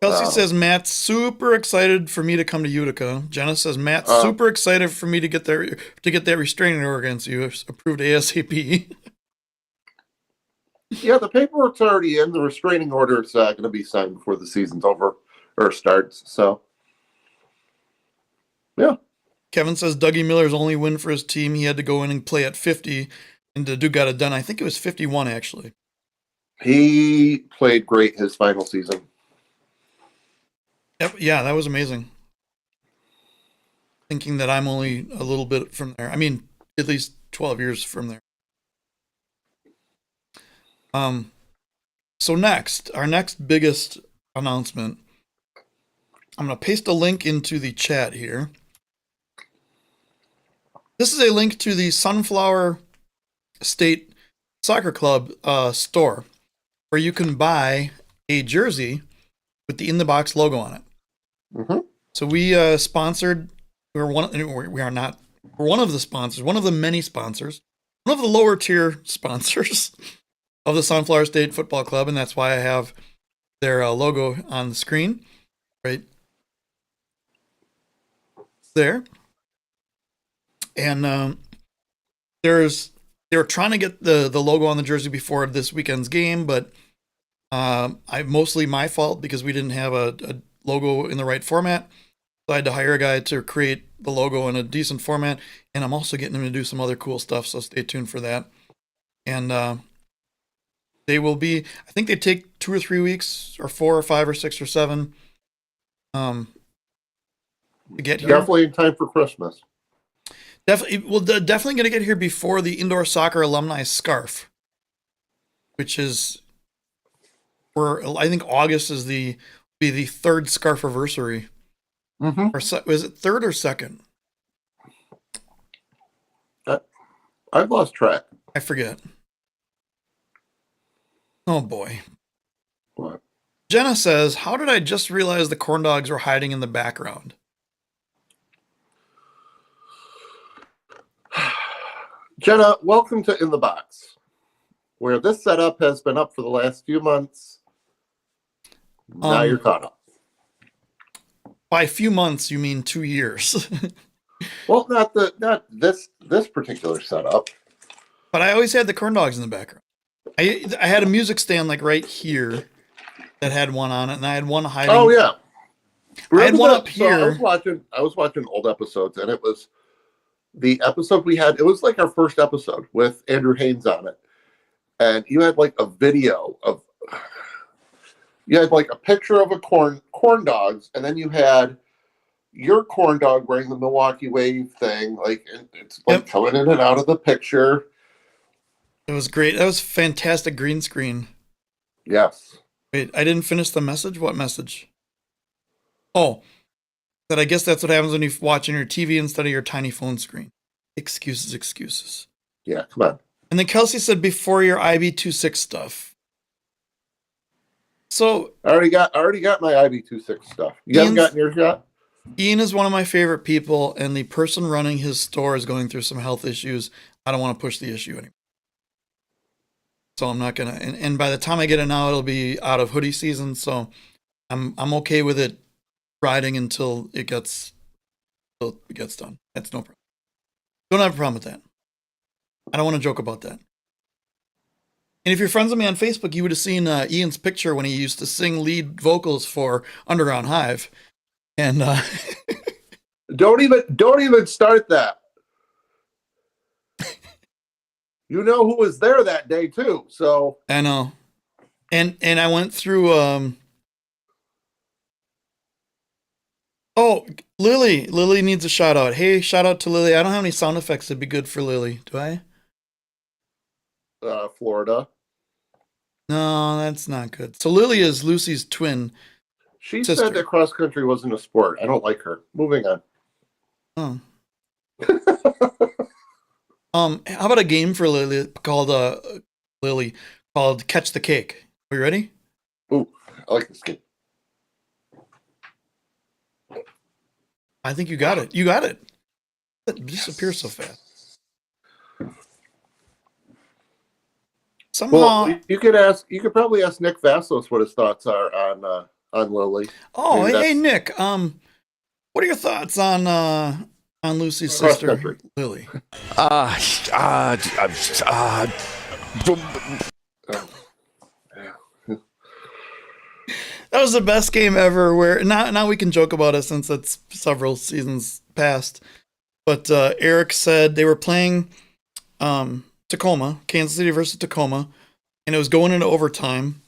Kelsey says, Matt's super excited for me to come to Utica. Jenna says, Matt's super excited for me to get that restraining order against you. Approved ASAP. Yeah, the paperwork's already in. The restraining order is going to be signed before the season's over or starts. So, yeah. Kevin says Dougie Miller's only win for his team. He had to go in and play at 50, and the dude got it done. I think it was 51, actually. He played great his final season. Yep, yeah, that was amazing. Thinking that I'm only a little bit from there. I mean, at least 12 years from there. So next, our next biggest announcement. I'm going to paste a link into the chat here. This is a link to the Sunflower State Soccer Club store, where you can buy a jersey with the In the Box logo on it. Mm-hmm. So we sponsored. We're one of the sponsors, one of the many sponsors, one of the lower tier sponsors of the Sunflower State Football Club, and that's why I have their logo on the screen, right there. And they were trying to get the logo on the jersey before this weekend's game, but mostly my fault because we didn't have a logo in the right format. So I had to hire a guy to create the logo in a decent format, and I'm also getting him to do some other cool stuff, so stay tuned for that. And they will be, I think they take 2 or 3 weeks, or 4 or 5 or 6 or 7 to get here. Definitely in time for Christmas. Definitely going to get here before the Indoor Soccer Alumni Scarf, which is where I think August is be the 3rd scarfiversary. Mm-hmm. Or is it 3rd or 2nd? I've lost track. I forget. Oh boy. What? Jenna says, how did I just realize the corn dogs were hiding in the background? Jenna, welcome to In the Box, where this setup has been up for the last few months. Now you're caught up. By a few months, you mean 2 years. Well, not this particular setup. But I always had the corn dogs in the background. I had a music stand like right here that had one on it, and I had one hiding. Oh yeah, I had one up here. So I was watching old episodes, and it was the episode we had. It was like our first episode with Andrew Haynes on it, and you had like a video of. You had like a picture of a corn dogs, and then you had your corn dog wearing the Milwaukee Wave thing, like it's like coming in and out of the picture. It was great. That was fantastic green screen. Yes. Wait, I didn't finish the message? What message? Oh, that I guess that's what happens when you watch on your TV instead of your tiny phone screen. Excuses. Yeah, come on. And then Kelsey said, before your IB26 stuff. So I already got my IB26 stuff. You haven't gotten yours yet? Ian is one of my favorite people, and the person running his store is going through some health issues. I don't want to push the issue anymore. So I'm not gonna, and by the time I get it now, it'll be out of hoodie season. So I'm okay with it riding until it gets done. That's no problem. Don't have a problem with that. I don't want to joke about that. And if you're friends with me on Facebook, you would have seen Ian's picture when he used to sing lead vocals for Underground Hive. And don't even start that. You know who was there that day too, so I know. And I went through oh, Lily needs a shout out. Hey, shout out to Lily. I don't have any sound effects that'd be good for Lily. Do I? Florida. No, that's not good. So Lily is Lucy's twin She sister. said that cross country wasn't a sport. I don't like her. Moving on. Oh. How about a game for Lily called Catch the Cake? Are you ready? Ooh, I like this game. I think you got it. You got it. It disappears so fast. Somehow. Well, you could probably ask Nick Vassos what his thoughts are on Lily. Oh, hey Nick. What are your thoughts on Lucy's sister, Cross-country. Lily? That was the best game ever. Where now we can joke about it since it's several seasons past. But Eric said they were playing Tacoma, Kansas City versus Tacoma, and it was going into overtime.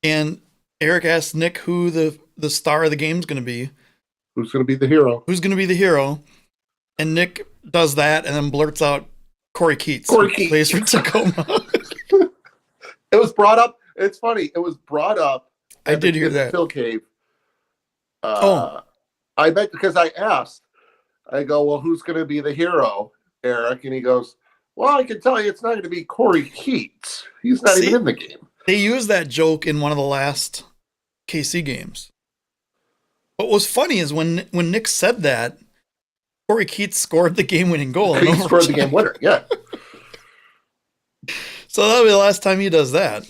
And Eric asked Nick who the star of the game is going to be. Who's going to be the hero? Who's going to be the hero? And Nick does that and then blurts out Corey Keats. Corey Keats plays for Tacoma. It was brought up. It's funny. It was brought up. I did hear that. Phil Cave. I bet because I asked. I go, well, who's going to be the hero, Eric? And he goes, well, I can tell you it's not going to be Corey Keats. He's not even in the game. They used that joke in one of the last KC games. What was funny is when Nick said that, Corey Keats scored the game-winning goal. He scored the game winner, yeah. So that'll be the last time he does that.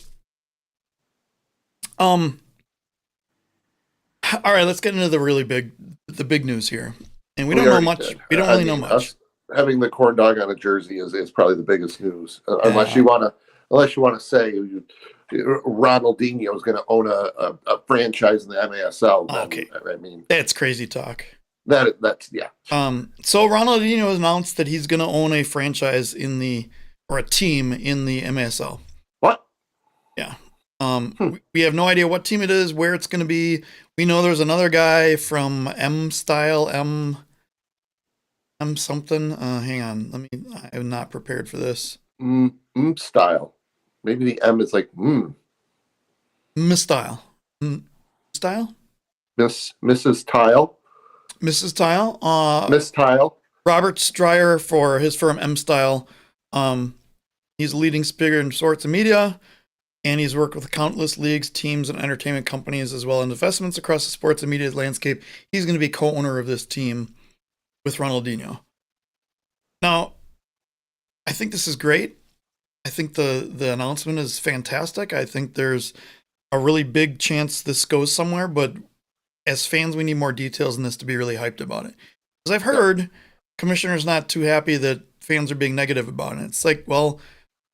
All right, let's get into the big news here. And we don't know much. We don't really know much. Having the corn dog on a jersey is probably the biggest news, unless you want to say Ronaldinho is going to own a franchise in the MASL. Okay, I mean that's crazy talk. That's yeah. So Ronaldinho has announced that he's going to own a franchise or a team in the MASL. What? Yeah. We have no idea what team it is, where it's going to be. We know there's another guy from M something. Hang on. I am not prepared for this. Style. Maybe the M is like Miss Style. Style? Mrs. Tile. Mrs. Tile. Miss Tile. Robert Stryer for his firm M Style. He's a leading speaker in sports and media. And he's worked with countless leagues, teams, and entertainment companies, as well as investments across the sports and media landscape. He's going to be co-owner of this team with Ronaldinho. Now, I think this is great. I think the announcement is fantastic. I think there's a really big chance this goes somewhere, but as fans, we need more details in this to be really hyped about it. Because I've heard commissioners not too happy that fans are being negative about it. It's like, well,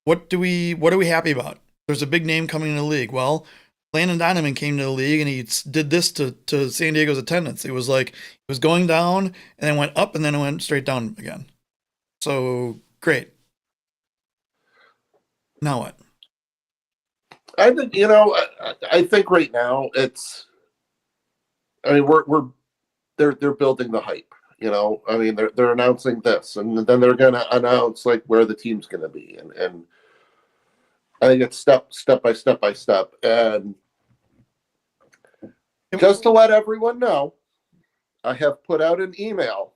what are we happy about? There's a big name coming in the league. Well, Landon Donovan came to the league and he did this to San Diego's attendance. It was like it was going down and then went up and then it went straight down again. So great. Now what? I think I think right now they're building the hype. They're announcing this and then they're going to announce like where the team's going to be and I think it's step by step by step. And just to let everyone know, I have put out an email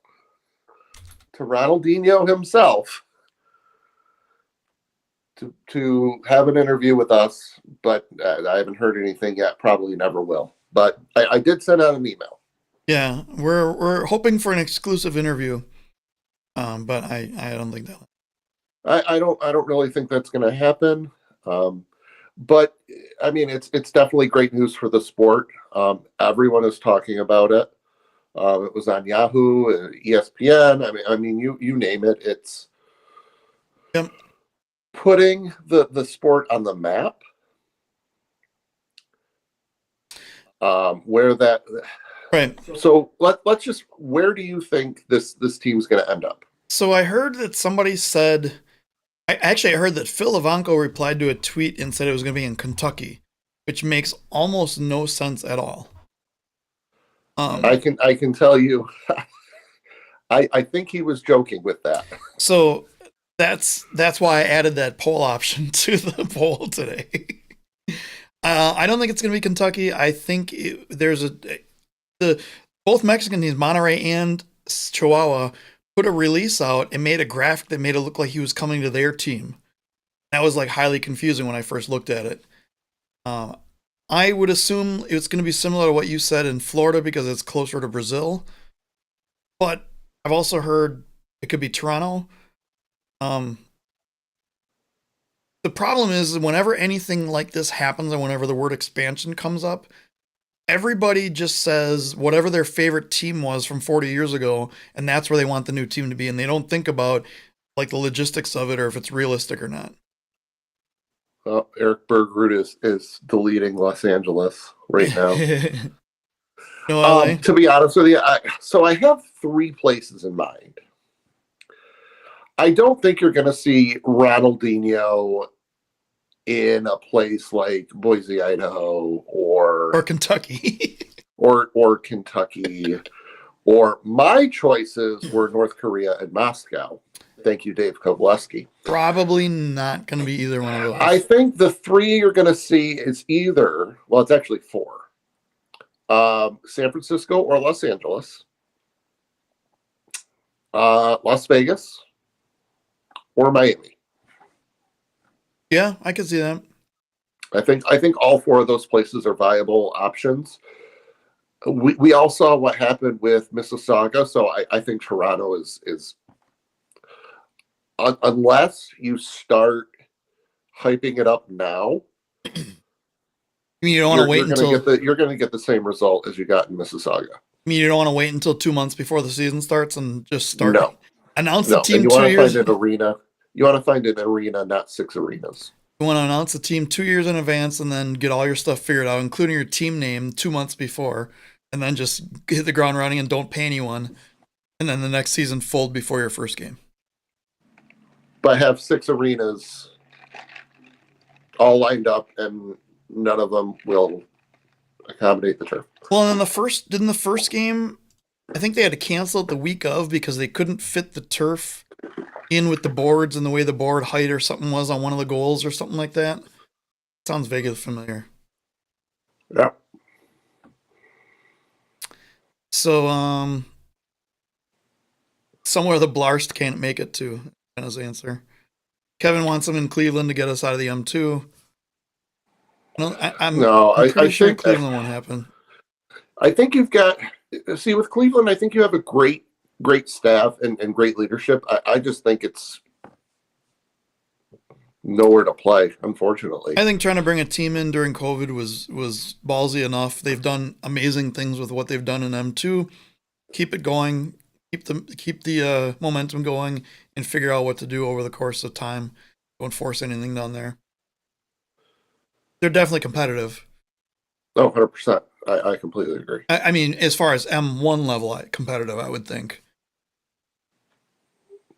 to Ronaldinho himself to have an interview with us, but I haven't heard anything yet. Probably never will. But I did send out an email. Yeah, we're hoping for an exclusive interview, but I don't think that. I don't really think that's going to happen. But I mean, it's definitely great news for the sport. Everyone is talking about it. It was on Yahoo, ESPN. I mean, you name it. It's putting the sport on the map. Where that right. So let's just. Where do you think this team's going to end up? So I heard that somebody said. I heard that Phil Ivanko replied to a tweet and said it was going to be in Kentucky, which makes almost no sense at all. I can tell you, I think he was joking with that. So that's why I added that poll option to the poll today. I don't think it's going to be Kentucky. I think the both Mexican teams, Monterrey and Chihuahua, put a release out and made a graphic that made it look like he was coming to their team. That was like highly confusing when I first looked at it. I would assume it's going to be similar to what you said in Florida because it's closer to Brazil. But I've also heard it could be Toronto. The problem is whenever anything like this happens, or whenever the word expansion comes up, everybody just says whatever their favorite team was from 40 years ago, and that's where they want the new team to be, and they don't think about like the logistics of it or if it's realistic or not. Well, Eric Bergrud is deleting Los Angeles right now. No, LA? To be honest with you, I have 3 places in mind. I don't think you're going to see Ronaldinho in a place like Boise, Idaho, Or Kentucky. or Kentucky, or my choices were North Korea and Moscow. Thank you, Dave Kovaleski. Probably not going to be either one of those. I think the 3 you're going to see is either, well, it's actually 4. San Francisco or Los Angeles, Las Vegas, or Miami. Yeah, I can see that. I think all 4 of those places are viable options. We all saw what happened with Mississauga, so I think Toronto is unless you start hyping it up now. You mean you don't want to wait until you're going to get the same result as you got in Mississauga. I mean you don't want to wait until 2 months before the season starts and just start? No. Announce No. the team And you 2 want to years. find an arena. You want to find an arena, not 6 arenas. You want to announce the team 2 years in advance and then get all your stuff figured out, including your team name 2 months before, and then just hit the ground running and don't pay anyone, and then the next season fold before your first game. But have 6 arenas all lined up, and none of them will accommodate the turf. Well, and in the first game, I think they had to cancel it the week of because they couldn't fit the turf in with the boards and the way the board height or something was on one of the goals or something like that. Sounds vaguely familiar. Yeah. So, somewhere the Blarst can't make it to, his answer. Kevin wants him in Cleveland to get us out of the M2. I'm pretty sure think Cleveland won't happen. I think you've got, see, with Cleveland, I think you have a great staff and great leadership. I just think it's nowhere to play, unfortunately. I think trying to bring a team in during COVID was ballsy enough. They've done amazing things with what they've done in M2. Keep it going. Keep the momentum going, and figure out what to do over the course of time. Don't force anything down there. They're definitely competitive. Oh, 100%. I completely agree. I mean, as far as M1 level competitive, I would think.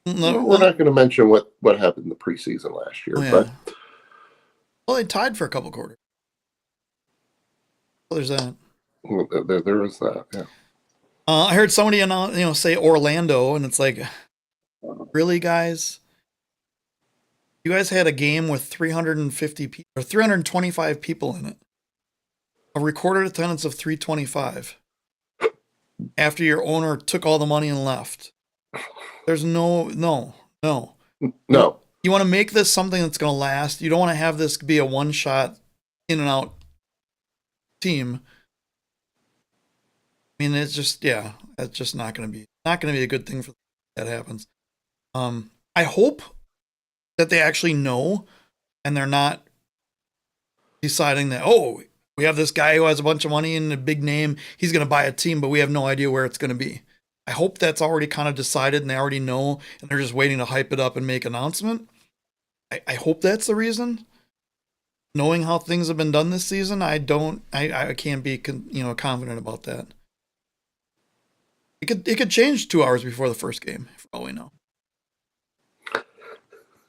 We're not going to mention what happened in the preseason last year, but well, they tied for a couple quarters. Well, there's that. There is that. Yeah. I heard somebody say Orlando, and it's like, really, guys? You guys had a game with 350 people or 325 people in it. A recorded attendance of 325. After your owner took all the money and left. There's no. You want to make this something that's going to last. You don't want to have this be a one-shot, in and out team. I mean, it's just that's just not going to be a good thing for that happens. I hope that they actually know, and they're not deciding that we have this guy who has a bunch of money and a big name. He's going to buy a team, but we have no idea where it's going to be. I hope that's already kind of decided and they already know, and they're just waiting to hype it up and make an announcement. I hope that's the reason. Knowing how things have been done this season, I can't be confident about that. It could change 2 hours before the first game, for all we know.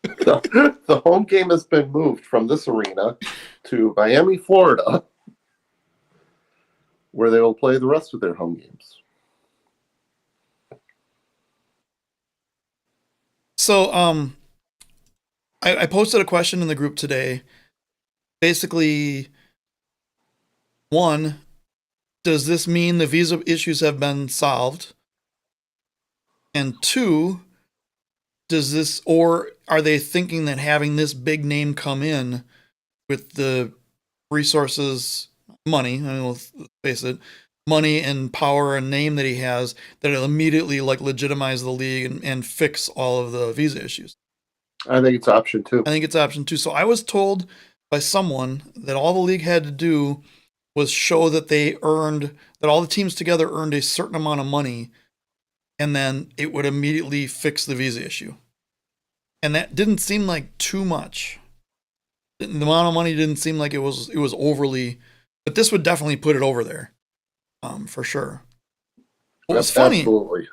The home game has been moved from this arena to Miami, Florida, where they will play the rest of their home games. So, I posted a question in the group today. Basically, One, does this mean the visa issues have been solved? And two, or are they thinking that having this big name come in with the resources, money, I mean, let's face it, money and power and name that he has, that it'll immediately like legitimize the league and fix all of the visa issues? I think it's option two. I think it's option two. So I was told by someone that all the league had to do was show that that all the teams together earned a certain amount of money, and then it would immediately fix the visa issue. And that didn't seem like too much. The amount of money didn't seem like it was overly, but this would definitely put it over there, for sure. What was funny? Absolutely.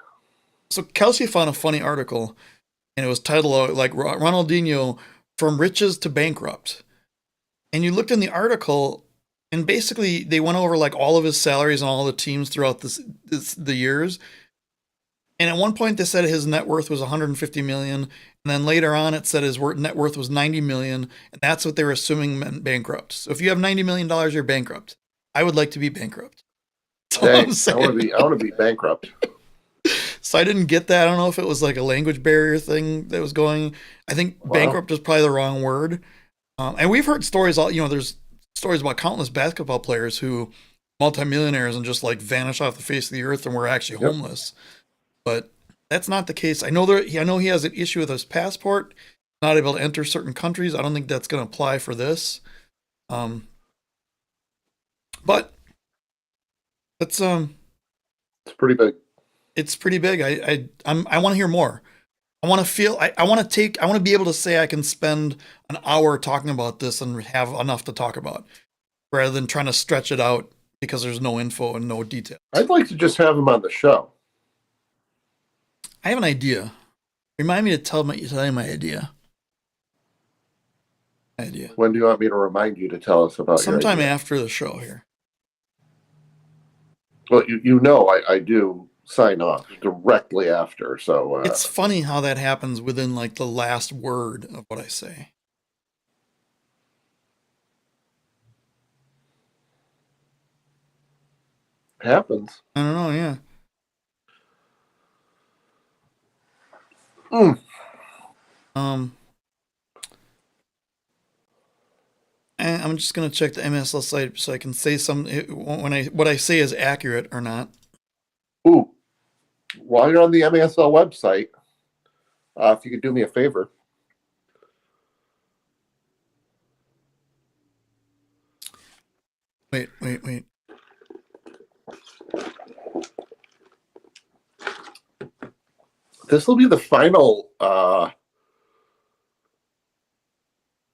So Kelsey found a funny article, and it was titled like Ronaldinho from riches to bankrupt. And you looked in the article, and basically they went over like all of his salaries and all the teams throughout the years. And at one point they said his net worth was 150 million, and then later on it said his net worth was 90 million, and that's what they were assuming meant bankrupt. So if you have 90 million dollars, you're bankrupt. I would like to be bankrupt. Dang, I want to be bankrupt. So I didn't get that. I don't know if it was like a language barrier thing that was going. I think bankrupt is probably the wrong word. And we've heard stories. There's stories about countless basketball players who multimillionaires and just like vanish off the face of the earth and were actually homeless. But that's not the case. I know he has an issue with his passport, not able to enter certain countries. I don't think that's going to apply for this. But it's pretty big. It's pretty big. I want to hear more. I want to be able to say I can spend an hour talking about this and have enough to talk about, rather than trying to stretch it out because there's no info and no detail. I'd like to just have him on the show. I have an idea. Remind me to tell you my idea. When do you want me to remind you to tell us about sometime your idea? After the show here? Well, I do sign off directly after. So it's funny how that happens within like the last word of what I say. Happens. I don't know. Yeah. And I'm just gonna check the MASL site so I can say what I say is accurate or not. Ooh, while you're on the MASL website, if you could do me a favor. Wait. This will be the final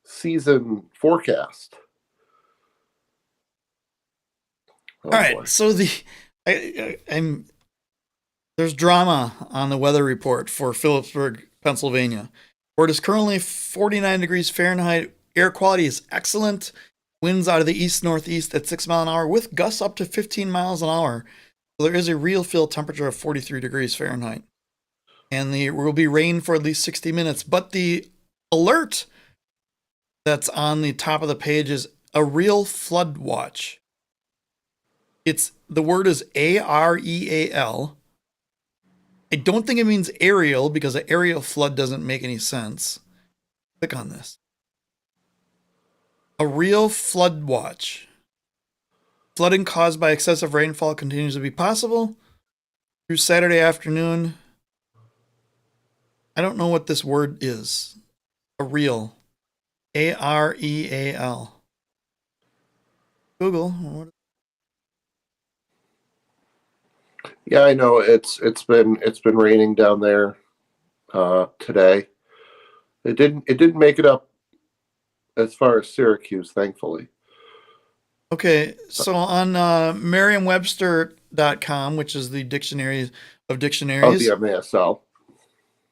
season forecast. All right, boy. So there's drama on the weather report for Phillipsburg, Pennsylvania, where it is currently 49 degrees Fahrenheit. Air quality is excellent. Winds out of the east-northeast at 6 miles an hour with gusts up to 15 miles an hour. So there is a real feel temperature of 43 degrees Fahrenheit. And there will be rain for at least 60 minutes. But the alert that's on the top of the page is a real flood watch. The word is AREAL. I don't think it means aerial because an aerial flood doesn't make any sense. Click on this. A real flood watch. Flooding caused by excessive rainfall continues to be possible through Saturday afternoon. I don't know what this word is. A real. AREAL. Google. Yeah, I know it's been raining down there today. It didn't make it up as far as Syracuse, thankfully. Okay, so on Merriam-Webster.com, which is the dictionary of dictionaries. Oh, the MASL.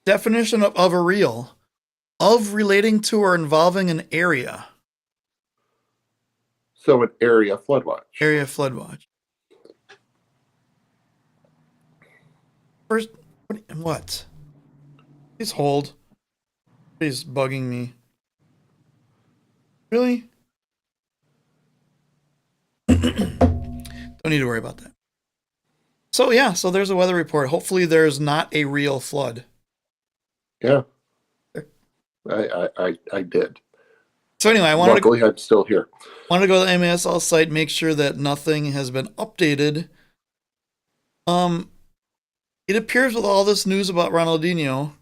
Definition of a real. Of relating to or involving an area. So an area flood watch. Area flood watch. First, what? Please hold. He's bugging me. Really? Don't need to worry about that. So yeah, so there's a weather report. Hopefully there's not a real flood. Yeah. I did. So anyway, Luckily, I'm still here. Wanted to go to the MASL site, make sure that nothing has been updated. It appears with all this news about Ronaldinho,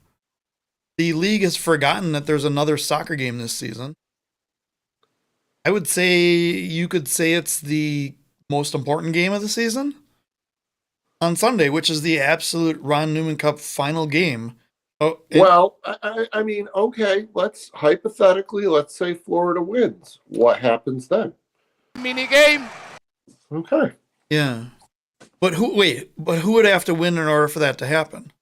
the league has forgotten that there's another soccer game this season. I would say you could say it's the most important game of the season on Sunday, which is the absolute Ron Newman Cup final game. Well, I mean, okay, let's say Florida wins. What happens then? Mini game. Okay. Yeah. But who would have to win in order for that to happen?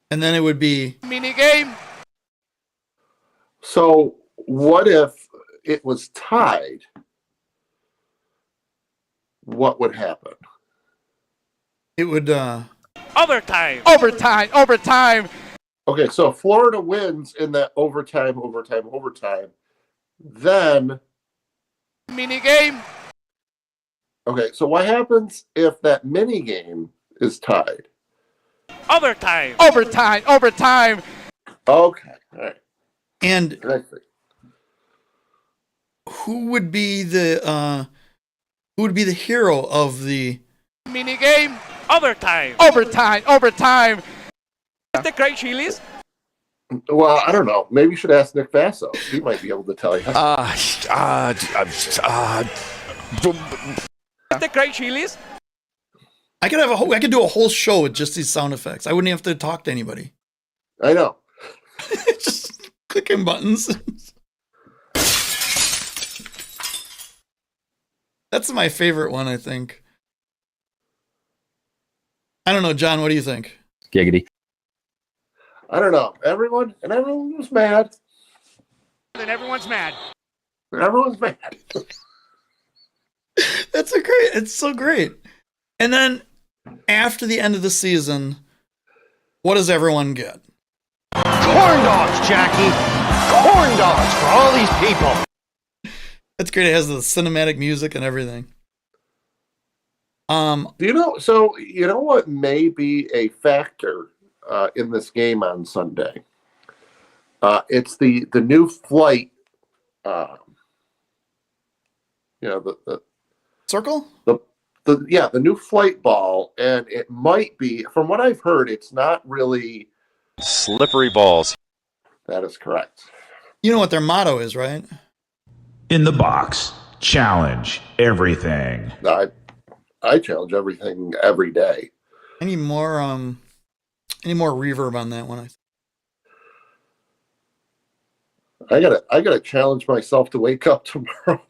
And then it would be Mini game. So what if it was tied? What would happen? it would Overtime. Overtime. Okay, so if Florida wins in that overtime, then Mini game. okay, so what happens if that mini game is tied? Overtime. Okay, all right. and I see. who would be the hero of the Mini game. Overtime. The great chilies. Well, I don't know. Maybe you should ask Nick Faso. He might be able to tell you. The great chilies. I could do a whole show with just these sound effects. I wouldn't have to talk to anybody. I know. Just clicking buttons. That's my favorite one, I think. I don't know, John, what do you think? Giggity. I don't know. Everyone was mad. And everyone's mad. Everyone's mad. It's so great. And then after the end of the season, what does everyone get? Corn dogs, Jackie. Corn dogs for all these people. That's great. It has the cinematic music and everything. Do you know? So you know what may be a factor in this game on Sunday? It's the new flight. The Circle? the new flight ball, and it might be, from what I've heard, it's not really Slippery balls. That is correct. You know what their motto is, right? In the box. Challenge everything. I challenge everything every day. Any more reverb on that one? I gotta challenge myself to wake up tomorrow.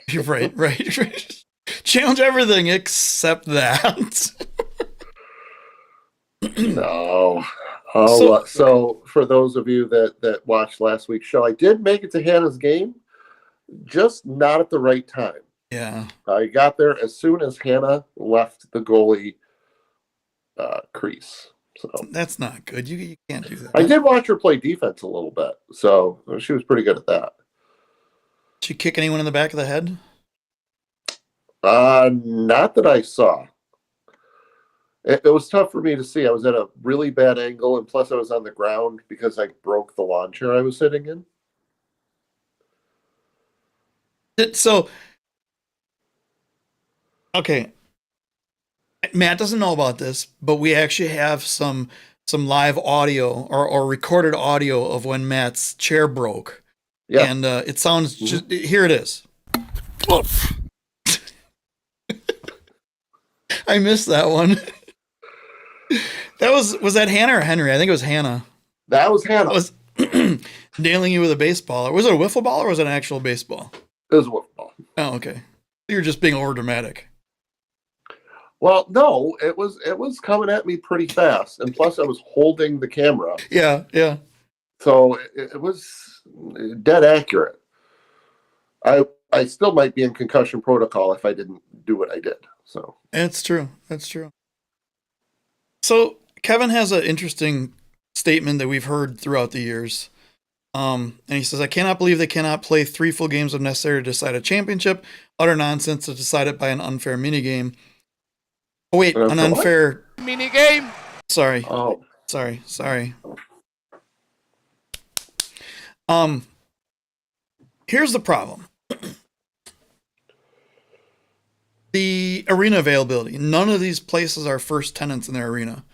You're right. Challenge everything except that. No. So for those of you that watched last week's show, I did make it to Hannah's game, just not at the right time. Yeah. I got there as soon as Hannah left the goalie crease. So That's not good. You can't do that. I did watch her play defense a little bit, so she was pretty good at that. Did she kick anyone in the back of the head? Not that I saw. It was tough for me to see. I was at a really bad angle, and plus I was on the ground because I broke the lawn chair I was sitting in. So, okay. Matt doesn't know about this, but we actually have some live audio or recorded audio of when Matt's chair broke. Yeah. And it sounds just, here it is. I missed that one. Was that Hannah or Henry? I think it was Hannah. That was Hannah. That was nailing you with a baseball. Was it a wiffle ball or was it an actual baseball? It was a wiffle ball. Oh, okay. You're just being over dramatic. Well, no, it was coming at me pretty fast, and plus I was holding the camera. Yeah. So it was dead accurate. I still might be in concussion protocol if I didn't do what I did. So That's true. So Kevin has an interesting statement that we've heard throughout the years. And he says, I cannot believe they cannot play 3 full games if necessary to decide a championship. Utter nonsense to decide it by an unfair minigame. Oh, wait, an unfair Mini game. Sorry. Oh, Sorry. Here's the problem. The arena availability. None of these places are first tenants in their arena.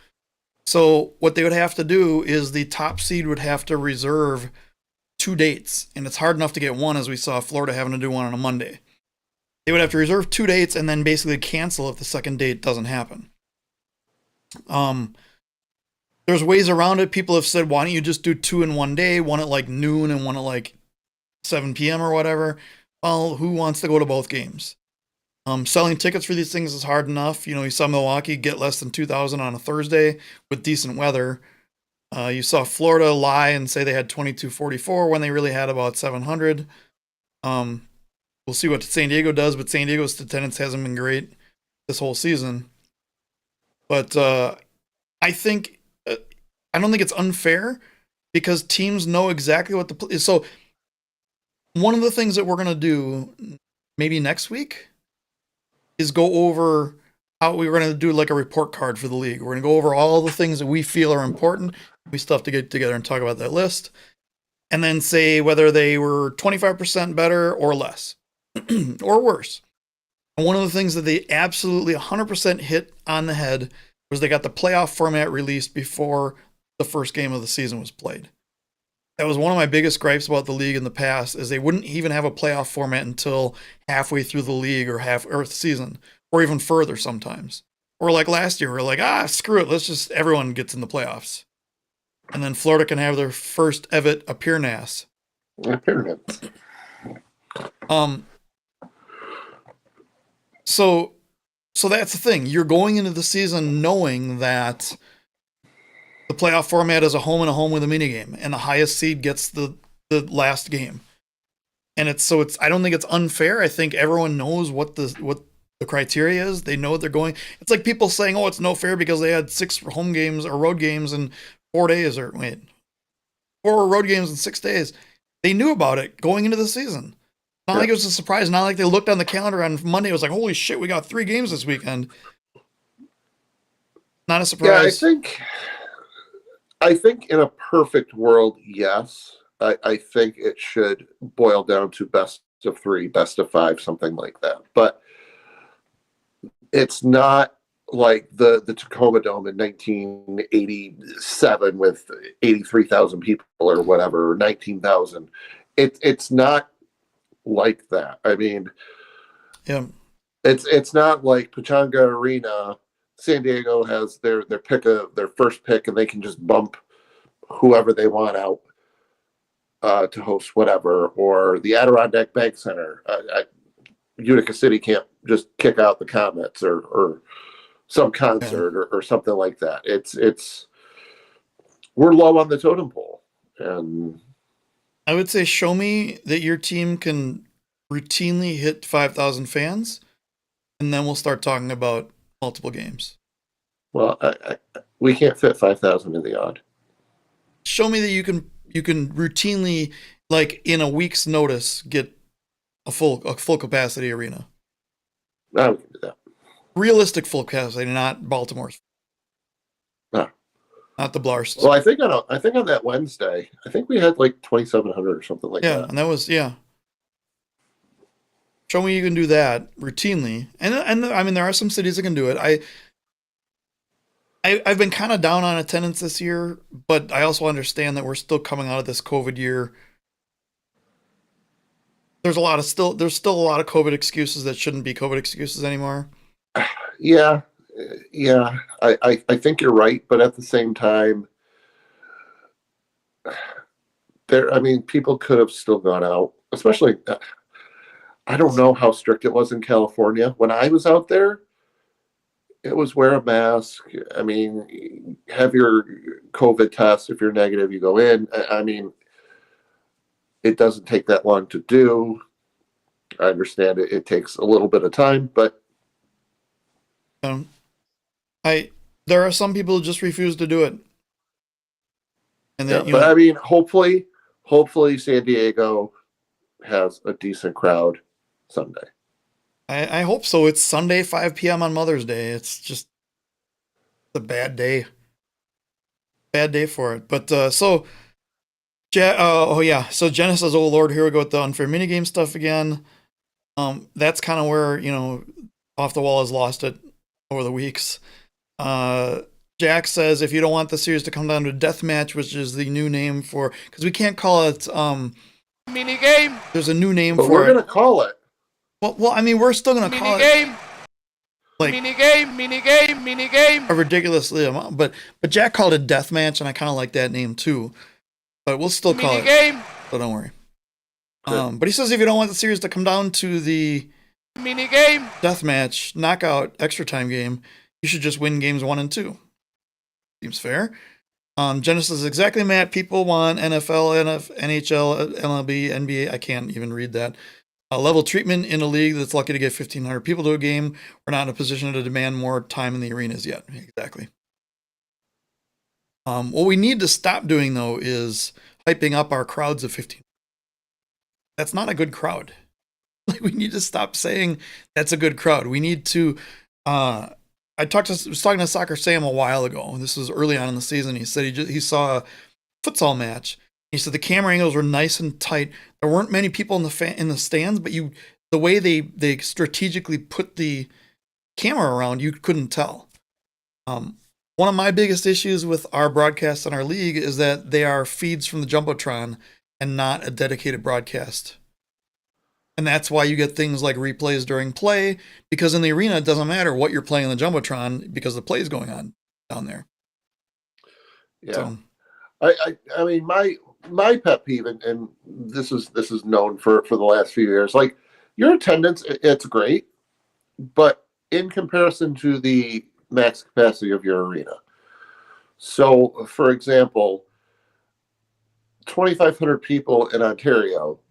So what they would have to do is the top seed would have to reserve 2 dates. And it's hard enough to get one, as we saw Florida having to do one on a Monday. They would have to reserve 2 dates and then basically cancel if the second date doesn't happen. There's ways around it. People have said, why don't you just do 2 in one day, one at like noon and one at like 7 p.m. or whatever? Well, who wants to go to both games? Selling tickets for these things is hard enough. You saw Milwaukee get less than 2,000 on a Thursday with decent weather. You saw Florida lie and say they had 2,244 when they really had about 700. We'll see what San Diego does, but San Diego's attendance hasn't been great this whole season. But I think I don't think it's unfair because teams know exactly what the so one of the things that we're going to do maybe next week is go over how we're going to do like a report card for the league. We're going to go over all the things that we feel are important. We still have to get together and talk about that list and then say whether they were 25% better or less or worse. And one of the things that they absolutely 100% hit on the head was they got the playoff format released before the first game of the season was played. That was one of my biggest gripes about the league in the past, is they wouldn't even have a playoff format until halfway through the league or the season, or even further sometimes. Or like last year, we're like, screw it, everyone gets in the playoffs. And then Florida can have their first evet appearance. So that's the thing. You're going into the season knowing that the playoff format is a home and a home with a minigame, and the highest seed gets the last game. And I don't think it's unfair. I think everyone knows what the criteria is. They know what they're going. It's like people saying, "Oh, it's no fair because they had 6 home games or road games in 4 days," or 4 road games in 6 days. They knew about it going into the season. Not like it was a surprise. Not like they looked on the calendar on Monday. It was like, holy shit, we got 3 games this weekend. Not a surprise. Yeah, I think in a perfect world, yes. I think it should boil down to best of 3, best of 5, something like that. But it's not like the Tacoma Dome in 1987 with 83,000 people or whatever, or 19,000. It's not like that. I mean, yeah, it's not like Pechanga Arena. San Diego has their first pick, and they can just bump whoever they want out to host whatever. Or the Adirondack Bank Center. Utica City can't just kick out the Comets or some concert or something like that. It's we're low on the totem pole, and I would say show me that your team can routinely hit 5,000 fans, and then we'll start talking about multiple games. Well, we can't fit 5,000 in the odd. Show me that you can routinely, like in a week's notice, get a full capacity arena. No, we can do that. Realistic full capacity, not Baltimore's. No. Not the Blarst. Well, I think on that Wednesday, I think we had like 2,700 or something like that. Yeah, and that was Show me you can do that routinely, and I mean there are some cities that can do it. I've been kind of down on attendance this year, but I also understand that we're still coming out of this COVID year. There's still a lot of COVID excuses that shouldn't be COVID excuses anymore. Yeah. I think you're right, but at the same time, people could have still gone out, especially. I don't know how strict it was in California. When I was out there, it was wear a mask. I mean, have your COVID test. If you're negative, you go in. I mean, it doesn't take that long to do. I understand it takes a little bit of time, but there are some people who just refuse to do it. And I mean, hopefully hopefully San Diego has a decent crowd Sunday. I hope so. It's Sunday, 5 p.m. on Mother's Day. It's just a bad day. Bad day for it. But so Jenna says, "Oh Lord, here we go with the unfair minigame stuff again." That's kind of where Off the Wall has lost it over the weeks. Jack says, "If you don't want the series to come down to deathmatch, which is the new name for, because we can't call it Minigame. there's a new name But for we're it. going to call it. Well, I mean, we're still gonna call it Minigame. like Minigame. a ridiculously amount, but Jack called it deathmatch, and I kind of like that name too. But we'll still call it. Minigame. So don't worry. But he says if you don't want the series to come down to the Minigame. deathmatch, knockout, extra time game, you should just win games 1 and 2. Seems fair. Genesis exactly, Matt. People want NFL, NHL, MLB, NBA. I can't even read that. Level treatment in a league that's lucky to get 1,500 people to a game. We're not in a position to demand more time in the arenas yet. Exactly. What we need to stop doing, though, is hyping up our crowds of 15. That's not a good crowd. Like, we need to stop saying that's a good crowd. We need to. I was talking to Soccer Sam a while ago, and this was early on in the season. He said he saw a futsal match. He said the camera angles were nice and tight. There weren't many people in the stands, but the way they strategically put the camera around, you couldn't tell. One of my biggest issues with our broadcast in our league is that they are feeds from the Jumbotron and not a dedicated broadcast. And that's why you get things like replays during play, because in the arena, it doesn't matter what you're playing on the Jumbotron because the play is going on down there. Yeah. So, I mean, my pet peeve, and this is known for the last few years, like your attendance, it's great, but in comparison to the max capacity of your arena. So, for example, 2,500 people in Ontario,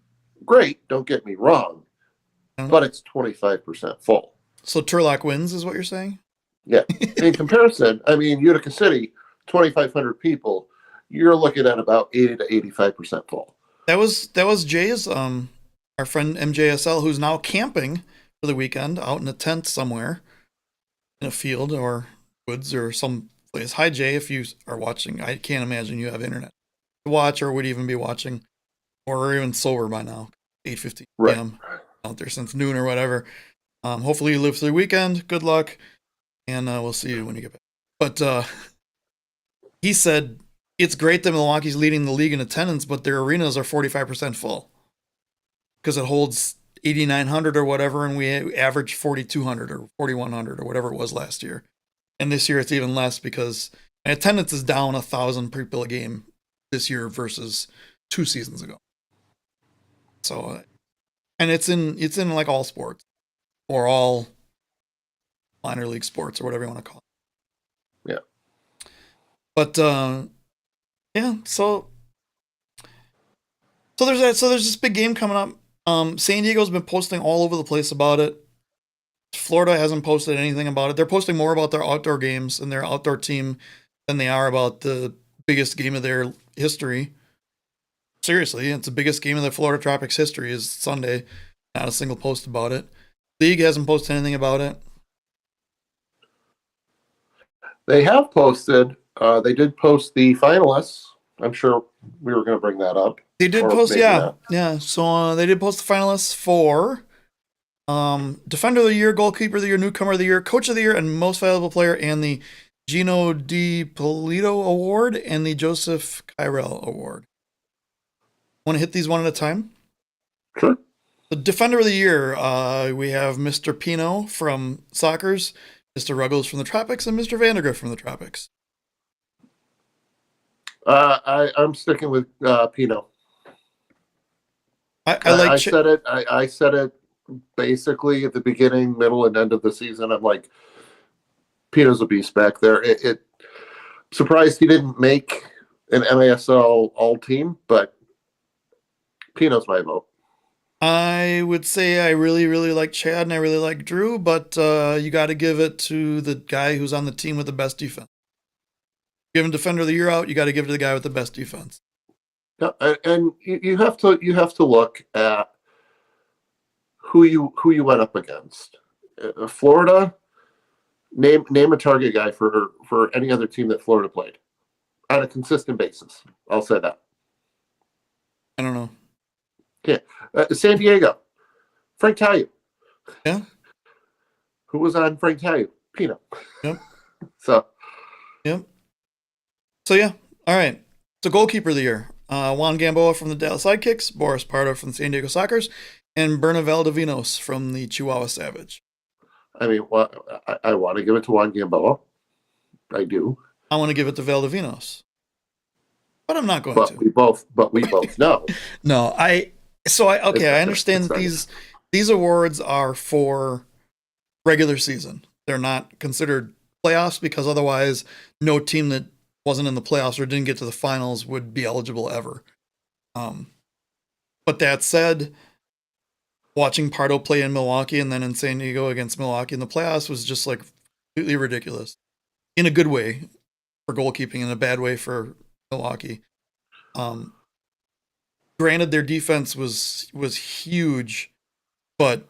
great, don't get me wrong, but it's 25% full. So Turlock wins is what you're saying? Yeah. In comparison, I mean, Utica City, 2,500 people, you're looking at about 80 to 85% full. That was Jay's, our friend MJSL, who's now camping for the weekend out in a tent somewhere in a field or woods or some place. Hi, Jay, if you are watching. I can't imagine you have internet to watch or would even be watching or even sober by now. 8:50 p.m. Out there since noon or whatever. Hopefully you live through the weekend. Good luck. And we'll see you when you get back. But he said it's great that Milwaukee's leading the league in attendance, but their arenas are 45% full because it holds 8,900 or whatever, and we average 4,200 or 4,100 or whatever it was last year. And this year it's even less because attendance is down 1,000 people a game this year versus 2 seasons ago. So, and it's in like all sports or all minor league sports or whatever you want to call it. Yeah. But yeah, so there's that. So there's this big game coming up. San Diego's been posting all over the place about it. Florida hasn't posted anything about it. They're posting more about their outdoor games and their outdoor team than they are about the biggest game of their history. Seriously, it's the biggest game of the Florida Tropics history is Sunday. Not a single post about it. League hasn't posted anything about it. They have posted. They did post the finalists. I'm sure we were going to bring that up. They did Or post, maybe yeah. not. Yeah, so they did post the finalists for Defender of the Year, Goalkeeper of the Year, Newcomer of the Year, Coach of the Year, and Most Valuable Player, and the Gino Di Polito Award and the Joseph Kyrell Award. Want to hit these one at a time? Sure. The Defender of the Year, we have Mr. Pino from Sockers, Mr. Ruggles from the Tropics, and Mr. Vandergrift from the Tropics. I'm sticking with Pino. I said it. I said it basically at the beginning, middle, and end of the season. I'm like, Pino's a beast back there. It surprised he didn't make an MASL all team, but Pino's my vote. I would say I really, really like Chad and I really like Drew, but you got to give it to the guy who's on the team with the best defense. Give him Defender of the Year out, you got to give it to the guy with the best defense. Yeah, and you have to look at who you went up against. Florida. Name a target guy for any other team that Florida played on a consistent basis. I'll say that. I don't know. Okay, San Diego. Frank Taillou. Yeah. Who was on Frank Taillou? Pino. Yep. So. Yep. So yeah. All right. So goalkeeper of the year: Juan Gamboa from the Dallas Sidekicks, Boris Pardo from the San Diego Sockers, and Berna Valdivinos from the Chihuahua Savage. I mean, I want to give it to Juan Gamboa. I do. I want to give it to Valdivinos, but I'm not going to. We both know. No, I understand that these awards are for regular season. They're not considered playoffs because otherwise no team that wasn't in the playoffs or didn't get to the finals would be eligible ever. But that said, watching Pardo play in Milwaukee and then in San Diego against Milwaukee in the playoffs was just like completely ridiculous. In a good way for goalkeeping, in a bad way for Milwaukee. Granted, their defense was huge, but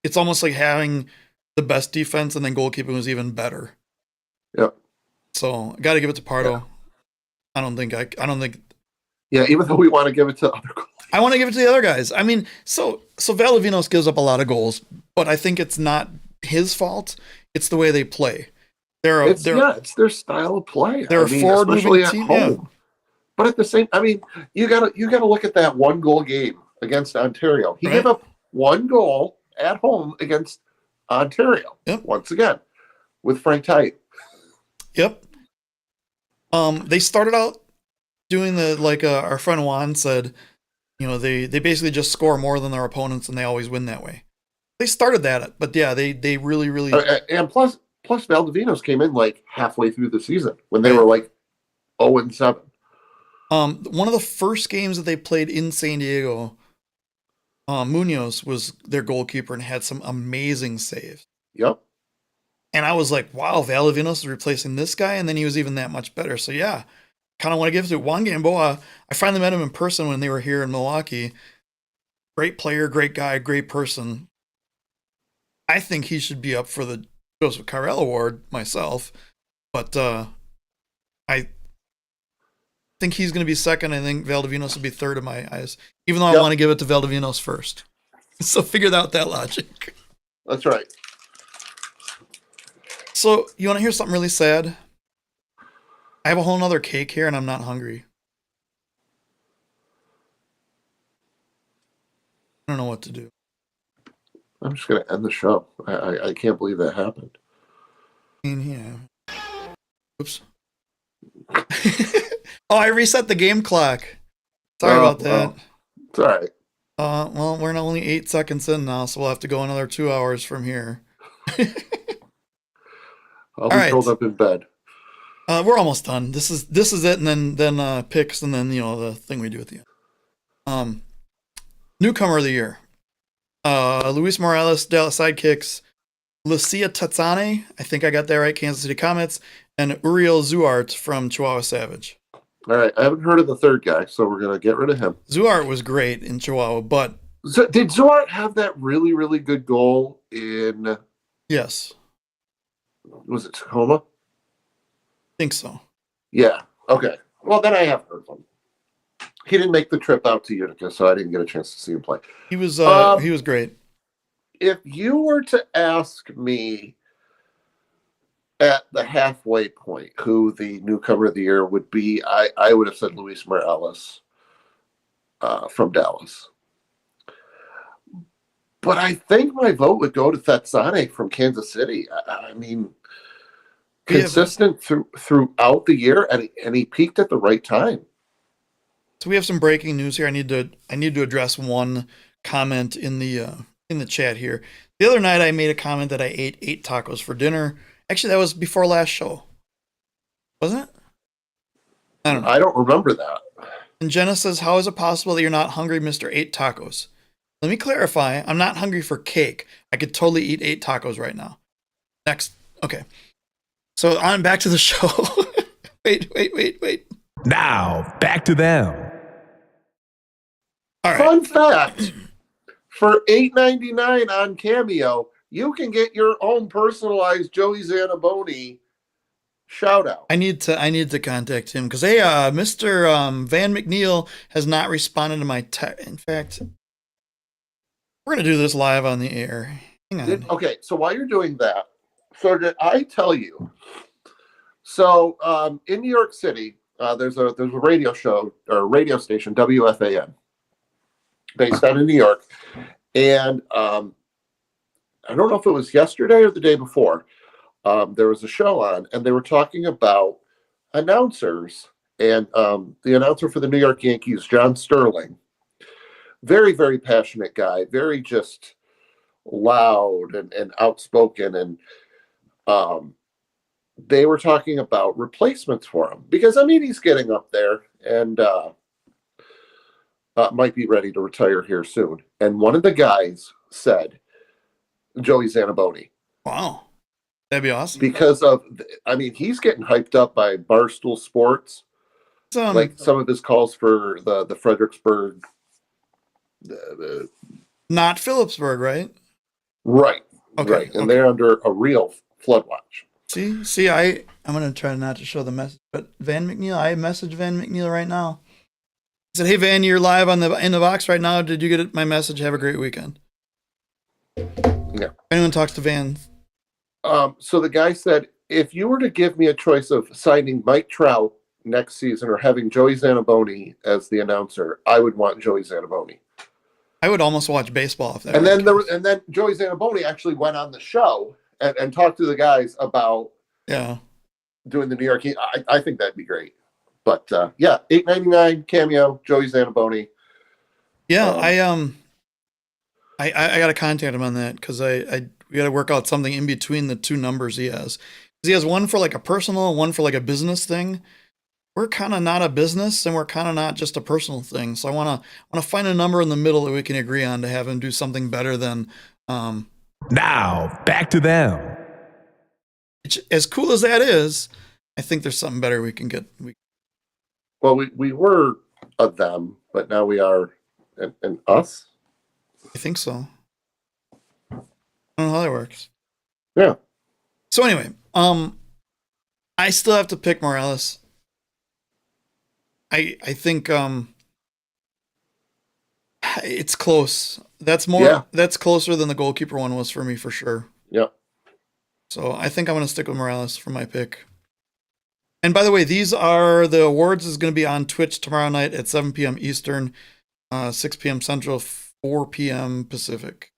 it's almost like having the best defense and then goalkeeping was even better. Yep. So I got to give it to Pardo. Yeah. I don't think. Yeah, even though we want to give it to other goalies. I want to give it to the other guys. I mean, so Valdivinos gives up a lot of goals, but I think it's not his fault. It's the way they play. It's their style of play. They're a forward-moving team. Yeah. But at the same, I mean, you gotta look at that one goal game against Ontario. He gave up one goal at home against Ontario. Yep. Once again, with Frank Taillou. Yep. They started out doing our friend Juan said, they basically just score more than their opponents and they always win that way. They started that, but yeah, they really and plus Valdivinos came in like halfway through the season when they were like 0-7. One of the first games that they played in San Diego, Munoz was their goalkeeper and had some amazing saves. Yep. And I was like, wow, Valdivinos is replacing this guy, and then he was even that much better. So yeah, kind of want to give it to Juan Gamboa. I finally met him in person when they were here in Milwaukee. Great player, great guy, great person. I think he should be up for the Joseph Carell Award myself, but I think he's going to be second. I think Valdivinos will be third in my eyes, even though I want to give it to Valdivinos first. So figure out that logic. That's right. So you want to hear something really sad? I have a whole nother cake here and I'm not hungry. I don't know what to do. I'm just going to end the show. I can't believe that happened. In here. Oops. Oh, I reset the game clock. Sorry about that. It's all right. Well, we're only 8 seconds in now, so we'll have to go another 2 hours from here. I'll be curled up in bed. We're almost done. This is it, and then picks, and then the thing we do at the end. Newcomer of the year. Luis Morales, Dallas Sidekicks, Lucia Tatsane, I think I got that right, Kansas City Comets, and Uriel Zuart from Chihuahua Savage. All right, I haven't heard of the third guy, so we're going to get rid of him. Zuart was great in Chihuahua, but... Did Zuart have that really, really good goal in... Yes. Was it Tacoma? I think so. Yeah, okay. Well, then I have heard of him. He didn't make the trip out to Utica, so I didn't get a chance to see him play. He was great. If you were to ask me at the halfway point who the newcomer of the year would be, I would have said Luis Morales from Dallas. But I think my vote would go to Tatsane from Kansas City. I mean, consistent throughout the year, and he peaked at the right time. So we have some breaking news here. I need to address one comment in the chat here. The other night I made a comment that I ate 8 tacos for dinner. Actually, that was before last show. Wasn't it? I don't know. I don't remember that. And Jenna says, how is it possible that you're not hungry, Mr. 8 tacos? Let me clarify. I'm not hungry for cake. I could totally eat 8 tacos right now. Next. Okay. So on back to the show. Wait. Now, back to them. All right. Fun fact, for $8.99 on Cameo, you can get your own personalized Joey Zanaboni shout out. I need to contact him because hey, Mr. Van McNeil has not responded to my text. In fact, we're gonna do this live on the air. Hang on. Okay, so while you're doing that, so did I tell you? So in New York City, there's a radio show or radio station, WFAN, based out of New York, and I don't know if it was yesterday or the day before. There was a show on, and they were talking about announcers, and the announcer for the New York Yankees, John Sterling, very, very passionate guy, very just loud and outspoken, and they were talking about replacements for him because I mean he's getting up there and might be ready to retire here soon. And one of the guys said Joey Zanaboni. Wow, that'd be awesome. Because of, I mean, he's getting hyped up by Barstool Sports, like some of his calls for the Fredericksburg, not Phillipsburg, right? Right, Okay, right, and they're under a real flood watch. See, I'm gonna try not to show the message, but Van McNeil, I messaged Van McNeil right now. I said, "Hey Van, you're live on the In the Box right now. Did you get my message? Have a great weekend." Yeah. If anyone talks to Van. So the guy said, if you were to give me a choice of signing Mike Trout next season or having Joey Zanaboni as the announcer, I would want Joey Zanaboni. I would almost watch baseball if that. And then Joey Zanaboni actually went on the show and talked to the guys about doing the New York. I think that'd be great. But yeah, $8.99 Cameo, Joey Zanaboni. Yeah, I got to contact him on that because we got to work out something in between the two numbers he has. He has one for like a personal and one for like a business thing. We're kind of not a business and we're kind of not just a personal thing. So I want to find a number in the middle that we can agree on to have him do something better than. Now back to them. As cool as that is, I think there's something better we can get. Well, we were a them, but now we are an us. I think so. I don't know how that works. Yeah. So anyway, I still have to pick Morales. I think it's close. That's more. Yeah. That's closer than the goalkeeper one was for me for sure. Yep. So I think I'm going to stick with Morales for my pick. And by the way, the awards is going to be on Twitch tomorrow night at 7 p.m. Eastern, 6 p.m. Central, 4 p.m. Pacific.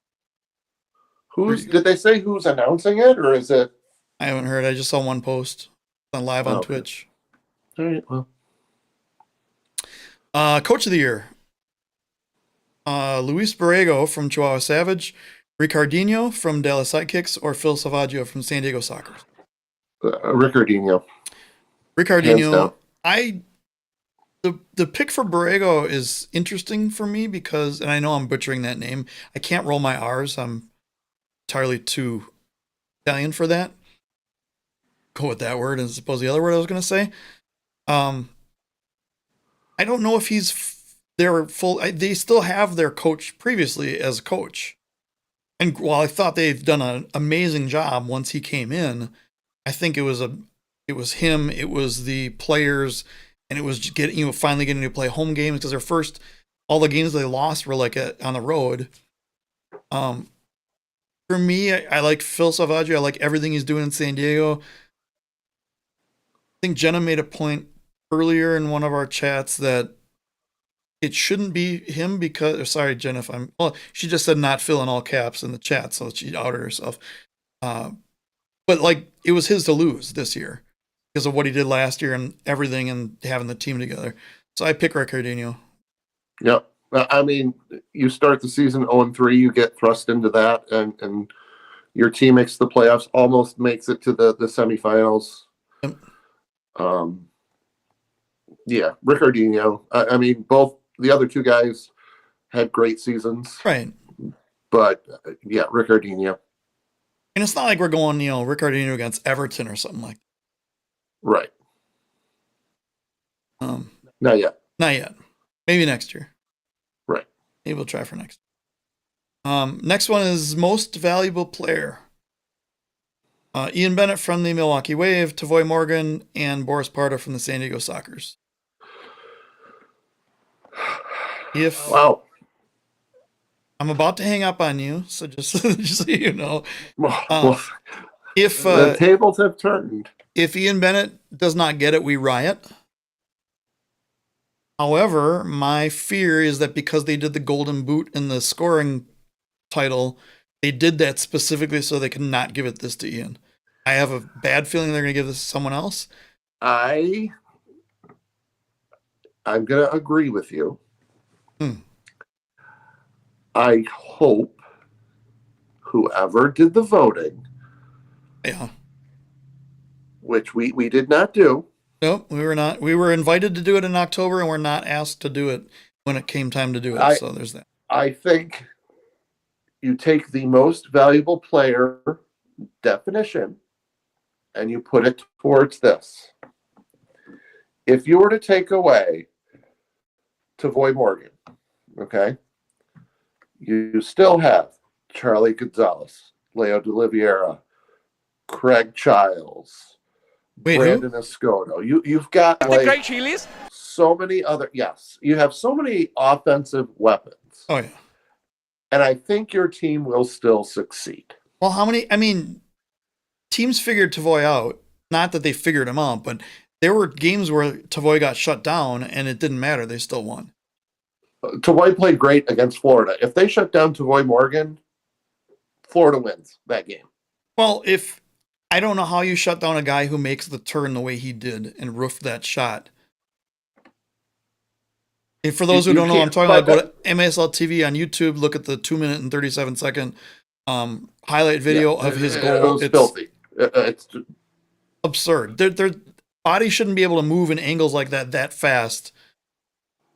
Did they say who's announcing it, or is it? I haven't heard. I just saw one post on live on Okay. Twitch. All right. Well. Coach of the year. Luis Borrego from Chihuahua Savage, Ricardinho from Dallas Sidekicks, or Phil Savaggio from San Diego Soccer. Ricardinho. Ricardinho. The pick for Borrego is interesting for me because, and I know I'm butchering that name. I can't roll my R's. I'm entirely too Italian for that. Go with that word as opposed to the other word I was going to say. I don't know if they're full. They still have their coach previously as a coach. And while I thought they've done an amazing job once he came in, I think it was him, it was the players, and it was just finally getting to play home games because all the games they lost were like on the road. For me, I like Phil Savaggio. I like everything he's doing in San Diego. I think Jenna made a point earlier in one of our chats that it shouldn't be him because, sorry, Jenna, she just said not Phil in all caps in the chat, so she outed herself. But like, it was his to lose this year because of what he did last year and everything and having the team together. So I pick Ricardinho. Yep. I mean, you start the season 0-3, you get thrust into that, and your team makes the playoffs, almost makes it to the semifinals. Yep. Yeah, Ricardinho. I mean, both the other two guys had great seasons. Right. But, yeah, Ricardinho. And it's not like we're going, Ricardinho against Everton or something like that. Right. Not yet. Not yet. Maybe next year. Right. Maybe we'll try for next. Next one is most valuable player. Ian Bennett from the Milwaukee Wave, Tavoy Morgan, and Boris Parda from the San Diego Sockers. Wow. I'm about to hang up on you, so just so you know. If the tables have turned. If Ian Bennett does not get it, we riot. However, my fear is that because they did the golden boot in the scoring title, they did that specifically so they could not give it this to Ian. I have a bad feeling they're going to give this to someone else. I'm going to agree with you. I hope whoever did the voting, which we did not do. Nope, we were not. We were invited to do it in October, and we're not asked to do it when it came time to do it. So there's that. I think you take the most valuable player definition and you put it towards this. If you were to take away Tavoy Morgan, okay, you still have Charlie Gonzalez, Leo DeLiviera, Craig Childs, Brandon Escoto. You've got like so many other, you have so many offensive weapons. Oh, yeah. And I think your team will still succeed. Well, how many? I mean, teams figured Tavoy out. Not that they figured him out, but there were games where Tavoy got shut down and it didn't matter. They still won. Tavoy played great against Florida. If they shut down Tavoy Morgan, Florida wins that game. Well, I don't know how you shut down a guy who makes the turn the way he did and roofed that shot. And for those who don't know, I'm talking about, go to MASL TV on YouTube, look at the 2-minute and 37-second highlight video of his goal. It's filthy. It's absurd. Their body shouldn't be able to move in angles like that fast,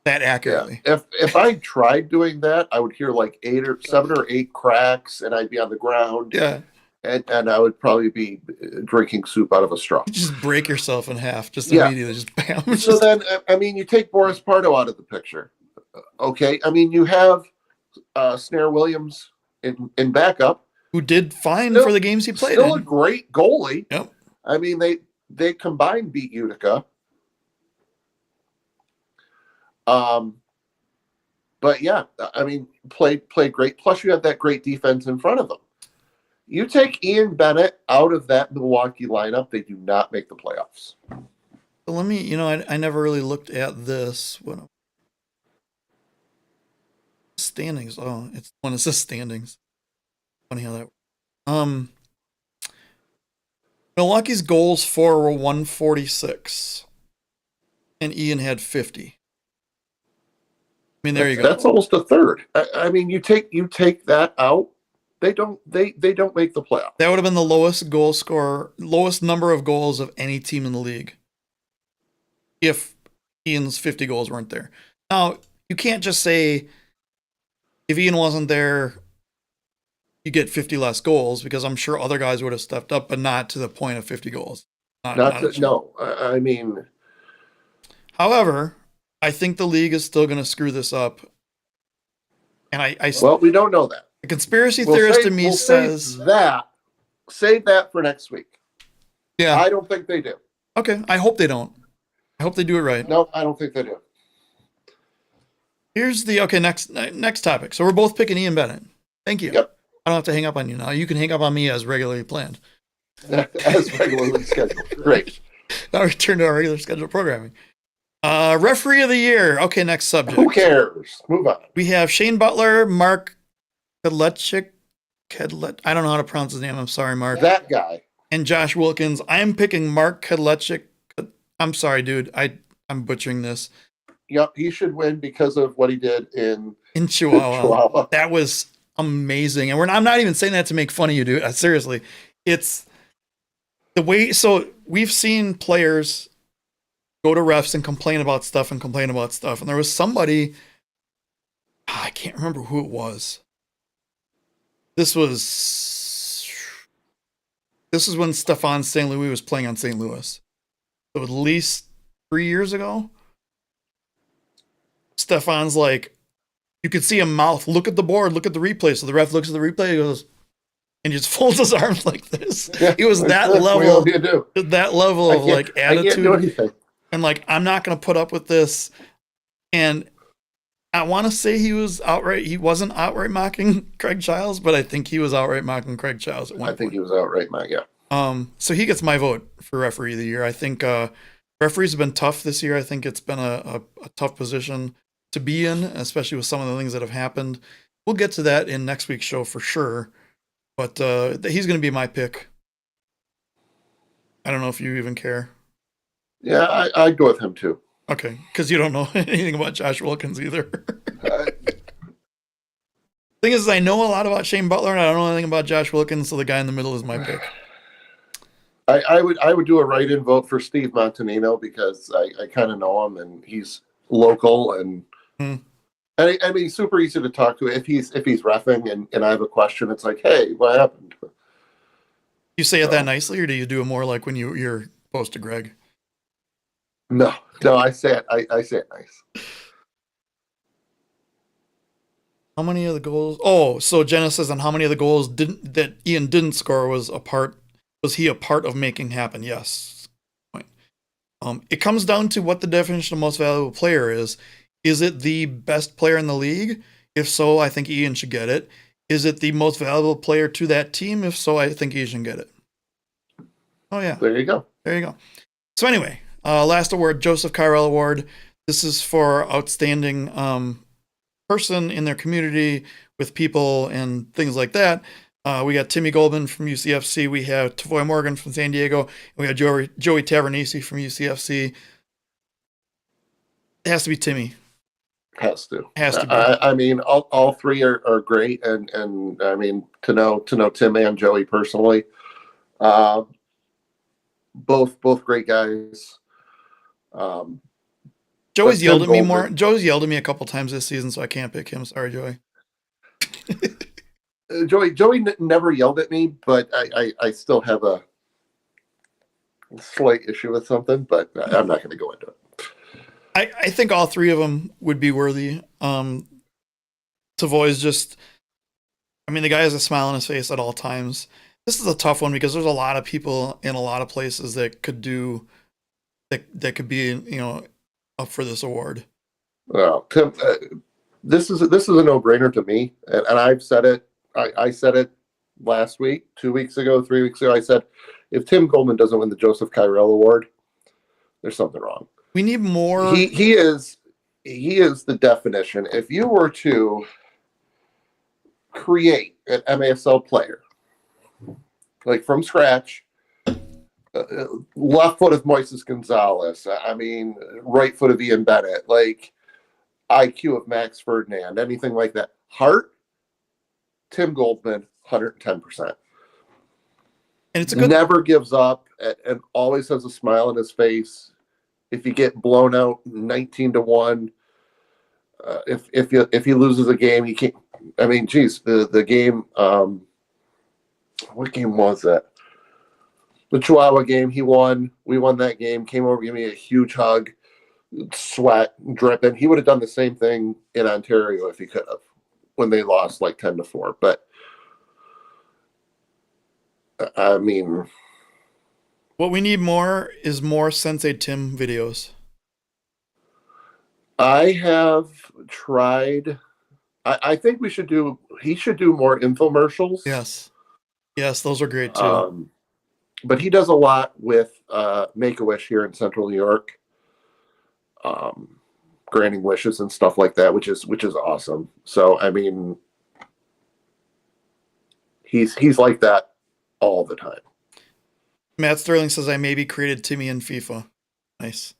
that accurately. Yeah. If I tried doing that, I would hear like 7 or 8 cracks, and I'd be on the ground. Yeah. And I would probably be drinking soup out of a straw. You just break yourself in half, just immediately, just bam. So then, I mean, you take Boris Pardo out of the picture. Okay, I mean, you have Snare Williams in backup, who did fine for the games he played. Still a great goalie. Yep. I mean, they combined beat Utica. But yeah, I mean, played great. Plus, you have that great defense in front of them. You take Ian Bennett out of that Milwaukee lineup, they do not make the playoffs. So let me, I never really looked at this. Standings. Oh, it's when it says standings. Funny how that. Milwaukee's goals for were 146, and Ian had 50. I mean, there you go. That's almost a third. I mean, you take that out. They don't make the playoffs. That would have been the lowest number of goals of any team in the league if Ian's 50 goals weren't there. Now, you can't just say if Ian wasn't there, you get 50 less goals, because I'm sure other guys would have stepped up, but not to the point of 50 goals. No. I mean, however, I think the league is still going to screw this up. And well, we don't know that. The conspiracy theorist in me says save that for next week. Yeah. I don't think they do. Okay. I hope they don't. I hope they do it right. No, I don't think they do. Here's the next topic. So we're both picking Ian Bennett. Thank you. Yep. I don't have to hang up on you now. You can hang up on me as regularly planned. As regularly scheduled. Great. Now return to our regular scheduled programming. Referee of the year. Okay, next subject. Who cares? Move on. We have Shane Butler, Mark Kedletchik. I don't know how to pronounce his name. I'm sorry, Mark. That guy. And Josh Wilkins. I'm picking Mark Kedletchik. I'm sorry, dude. I'm butchering this. Yep, he should win because of what he did in Chihuahua. That was amazing. And I'm not even saying that to make fun of you, dude. Seriously. It's the way. So we've seen players go to refs and complain about stuff. And there was somebody, I can't remember who it was. This is when Stephane St. Louis was playing on St. Louis. So at least 3 years ago. Stephane's like, You could see him mouth, look at the board, look at the replay. So the ref looks at the replay, he goes, and just folds his arms like this. Yeah, It was that what level, else do you do? that level of like I can't do attitude. anything. And like, I'm not going to put up with this. And I want to say he wasn't outright mocking Craig Childs, but I think he was outright mocking Craig Childs at one I point. think he was outright mocking, yeah. So he gets my vote for referee of the year. I think referees have been tough this year. I think it's been a tough position to be in, especially with some of the things that have happened. We'll get to that in next week's show for sure. But he's going to be my pick. I don't know if you even care. Yeah, I'd go with him too. Okay, because you don't know anything about Josh Wilkins either. Thing is, I know a lot about Shane Butler, and I don't know anything about Josh Wilkins, so the guy in the middle is my pick. I would do a write-in vote for Steve Montanino because I kind of know him and he's local and I mean he's super easy to talk to if he's reffing and I have a question. It's like, hey, what happened? You say it that nicely, or do you do it more like when you're opposed to Greg? No, I say it nice. How many of the goals? Oh, so Jenna says, and how many of the goals that Ian didn't score was he a part of making happen? Yes. It comes down to what the definition of most valuable player is. Is it the best player in the league? If so, I think Ian should get it. Is it the most valuable player to that team? If so, I think Ian should get it. Oh yeah. There you go. So anyway, last award, Joseph Kyrell Award. This is for outstanding person in their community with people and things like that. We got Timmy Goldman from UCFC. We have Tavoy Morgan from San Diego. And we got Joey Tavernese from UCFC. It has to be Timmy. Has to be. I mean, all three are great, and I mean to know Tim and Joey personally, both great guys. Joey's yelled at me more. Joey's yelled at me a couple times this season, so I can't pick him. Sorry, Joey. Joey never yelled at me, but I still have a slight issue with something, but I'm not going to go into it. I think all three of them would be worthy. Tavoy's just, I mean, the guy has a smile on his face at all times. This is a tough one because there's a lot of people in a lot of places that could do that could be, up for this award. Well, Tim, this is a no-brainer to me, and I've said it. I said it last week, 2 weeks ago, 3 weeks ago. I said, if Tim Goldman doesn't win the Joseph Kyrell Award, there's something wrong. We need more. He is the definition. If you were to create an MASL player, like from scratch, left foot of Moises Gonzalez, I mean, right foot of Ian Bennett, like IQ of Max Ferdinand, anything like that. Heart, Tim Goldman, 110%. And it's a good, never gives up and always has a smile on his face. If you get blown out 19-1, if he loses a game, he can't. I mean, geez, the game. What game was that? The Chihuahua game. He won. We won that game. Came over, gave me a huge hug, sweat dripping. He would have done the same thing in Ontario if he could have, when they lost like 10-4. But I mean, what we need more is more Sensei Tim videos. I have tried. I think he should do more infomercials. Yes, those are great too. But he does a lot with Make-A-Wish here in Central New York, granting wishes and stuff like that, which is awesome. So I mean, he's like that all the time. Matt Sterling says I maybe created Timmy in FIFA. Nice.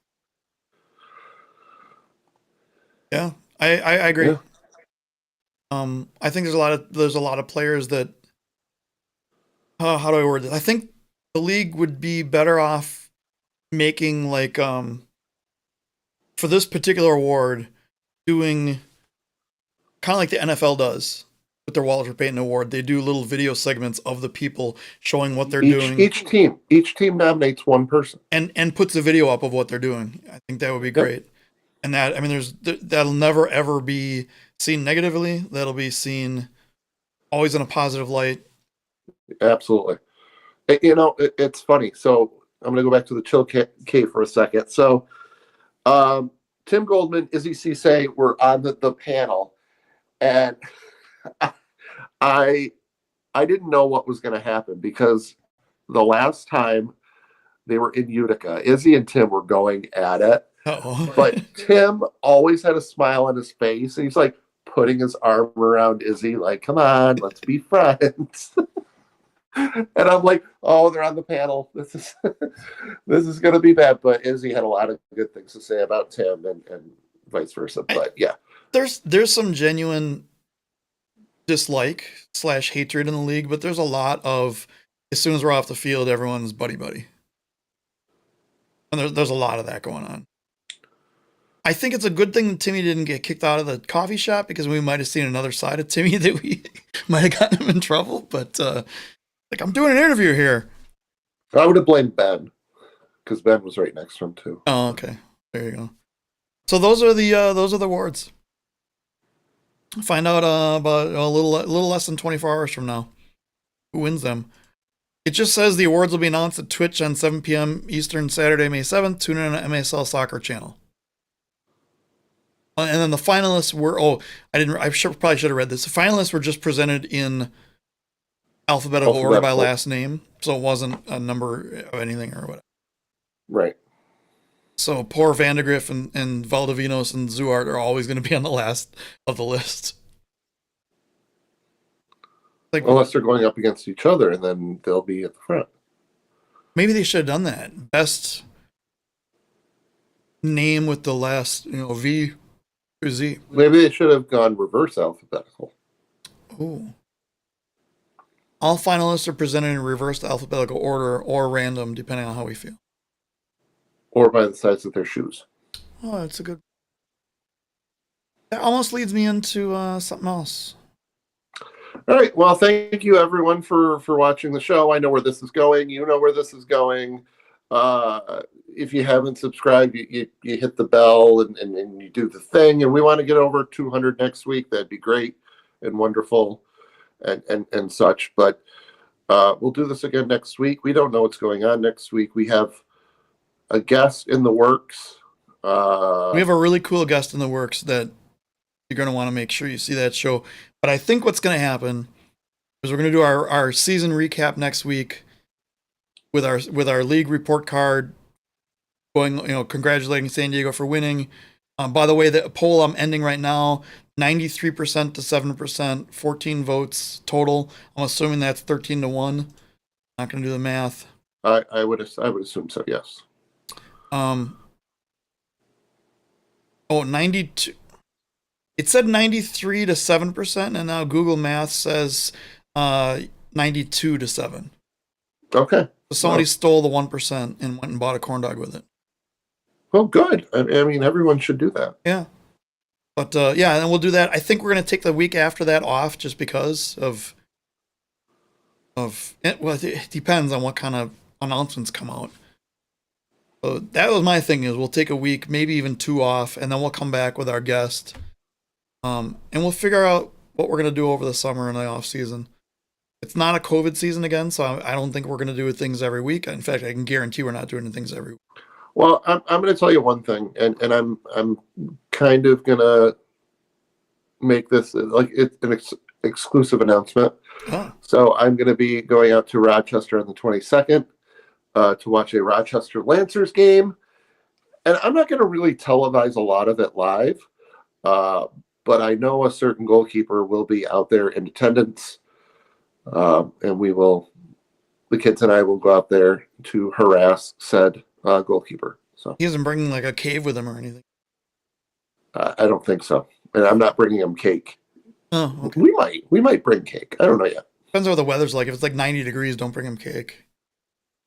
Yeah, I agree. Yeah. I think there's a lot of players that. How do I word this? I think the league would be better off making like for this particular award, doing kind of like the NFL does with their Walter Payton Award. They do little video segments of the people showing what they're doing. Each team nominates one person and puts a video up of what they're doing. I think that would be great. And that, I mean, that'll never ever be seen negatively, that'll be seen always in a positive light. Absolutely. It's funny. So I'm going to go back to the chill K for a second. So Tim Goldman, Izzy Cisse were on the panel, and I didn't know what was going to happen because the last time they were in Utica, Izzy and Tim were going at it. Uh-oh. But Tim always had a smile on his face, and he's like putting his arm around Izzy, like, come on, let's be friends. And I'm like, oh, they're on the panel. This is going to be bad. But Izzy had a lot of good things to say about Tim and vice versa. But yeah, there's some genuine dislike / hatred in the league, but there's a lot of, as soon as we're off the field, everyone's buddy. And there's a lot of that going on. I think it's a good thing that Timmy didn't get kicked out of the coffee shop, because we might have seen another side of Timmy that we might have gotten him in trouble. But like, I'm doing an interview here. I would have blamed Ben, because Ben was right next to him too. Oh, okay. There you go. So those are the awards. Find out about a little less than 24 hours from now who wins them. It just says the awards will be announced at Twitch on 7 p.m. Eastern, Saturday, May 7th. Tune in on MASL Soccer channel. And then the finalists were, probably should have read this. The finalists were just presented in alphabetical order by last name, so it wasn't a number of anything or whatever. Right. So poor Vandegrift and Valdivinos and Zuart are always going to be on the last of the list. Like, unless they're going up against each other, and then they'll be at the front. Maybe they should have done that. Best name with the last, V or Z. Maybe they should have gone reverse alphabetical. Ooh. All finalists are presented in reversed alphabetical order or random, depending on how we feel. Or by the size of their shoes. Oh, that's a good... That almost leads me into something else. All right. Well, thank you, everyone, for watching the show. I know where this is going. You know where this is going. If you haven't subscribed, you hit the bell and you do the thing. And we want to get over 200 next week. That'd be great and wonderful and such. But we'll do this again next week. We don't know what's going on next week. We have a guest in the works. We have a really cool guest in the works that you're going to want to make sure you see that show. But I think what's going to happen is we're going to do our season recap next week with our league report card, going, congratulating San Diego for winning. By the way, the poll I'm ending right now, 93% to 7%, 14 votes total. I'm assuming that's 13-1. Not going to do the math. I would assume so. Yes. 92. It said 93 to 7%, and now Google Math says 92 to 7. Okay. So somebody stole the 1% and went and bought a corn dog with it. Well, good. I mean, everyone should do that. Yeah. But yeah, and then we'll do that. I think we're going to take the week after that off just because of it depends on what kind of announcements come out. So that was my thing, is we'll take a week, maybe even 2 off, and then we'll come back with our guest. And we'll figure out what we're going to do over the summer and the off season. It's not a COVID season again, so I don't think we're going to do things every week. In fact, I can guarantee we're not doing things every week. Well, I'm going to tell you one thing, and I'm kind of going to make this like it's an exclusive announcement. Oh. So I'm going to be going out to Rochester on the 22nd to watch a Rochester Lancers game, and I'm not going to really televise a lot of it live, but I know a certain goalkeeper will be out there in attendance, and the kids and I will go out there to harass said goalkeeper. So He isn't bringing like a cave with him or anything. I don't think so, and I'm not bringing him cake. Oh, okay. We might bring cake. I don't know yet. Depends on what the weather's like. If it's like 90 degrees, don't bring him cake.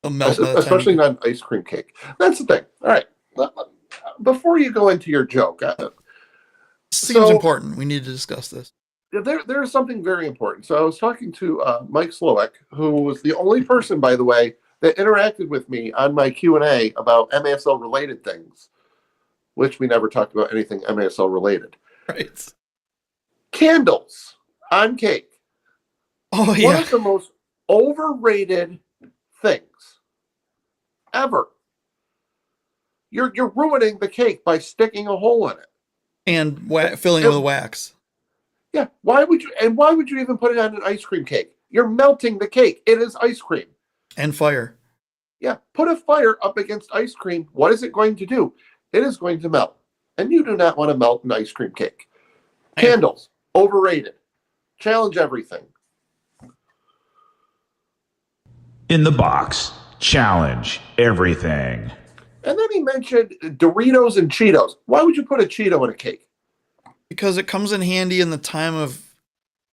It'll melt by the time Especially not ice cream cake. That's the thing. All right. Before you go into your joke, seems important. We need to discuss this. There is something very important. So I was talking to Mike Slowick, who was the only person, by the way, that interacted with me on my Q&A about MASL related things, which we never talked about anything MASL related. Right. Candles on cake. Oh, One yeah. of the most overrated things ever. You're ruining the cake by sticking a hole in it. And filling it with wax. Yeah. Why would you even put it on an ice cream cake? You're melting the cake. It is ice cream. And fire. Yeah. Put a fire up against ice cream. What is it going to do? It is going to melt. And you do not want to melt an ice cream cake. Candles, overrated. Challenge everything. In the box, challenge everything. And then he mentioned Doritos and Cheetos. Why would you put a Cheeto in a cake? Because it comes in handy in the time of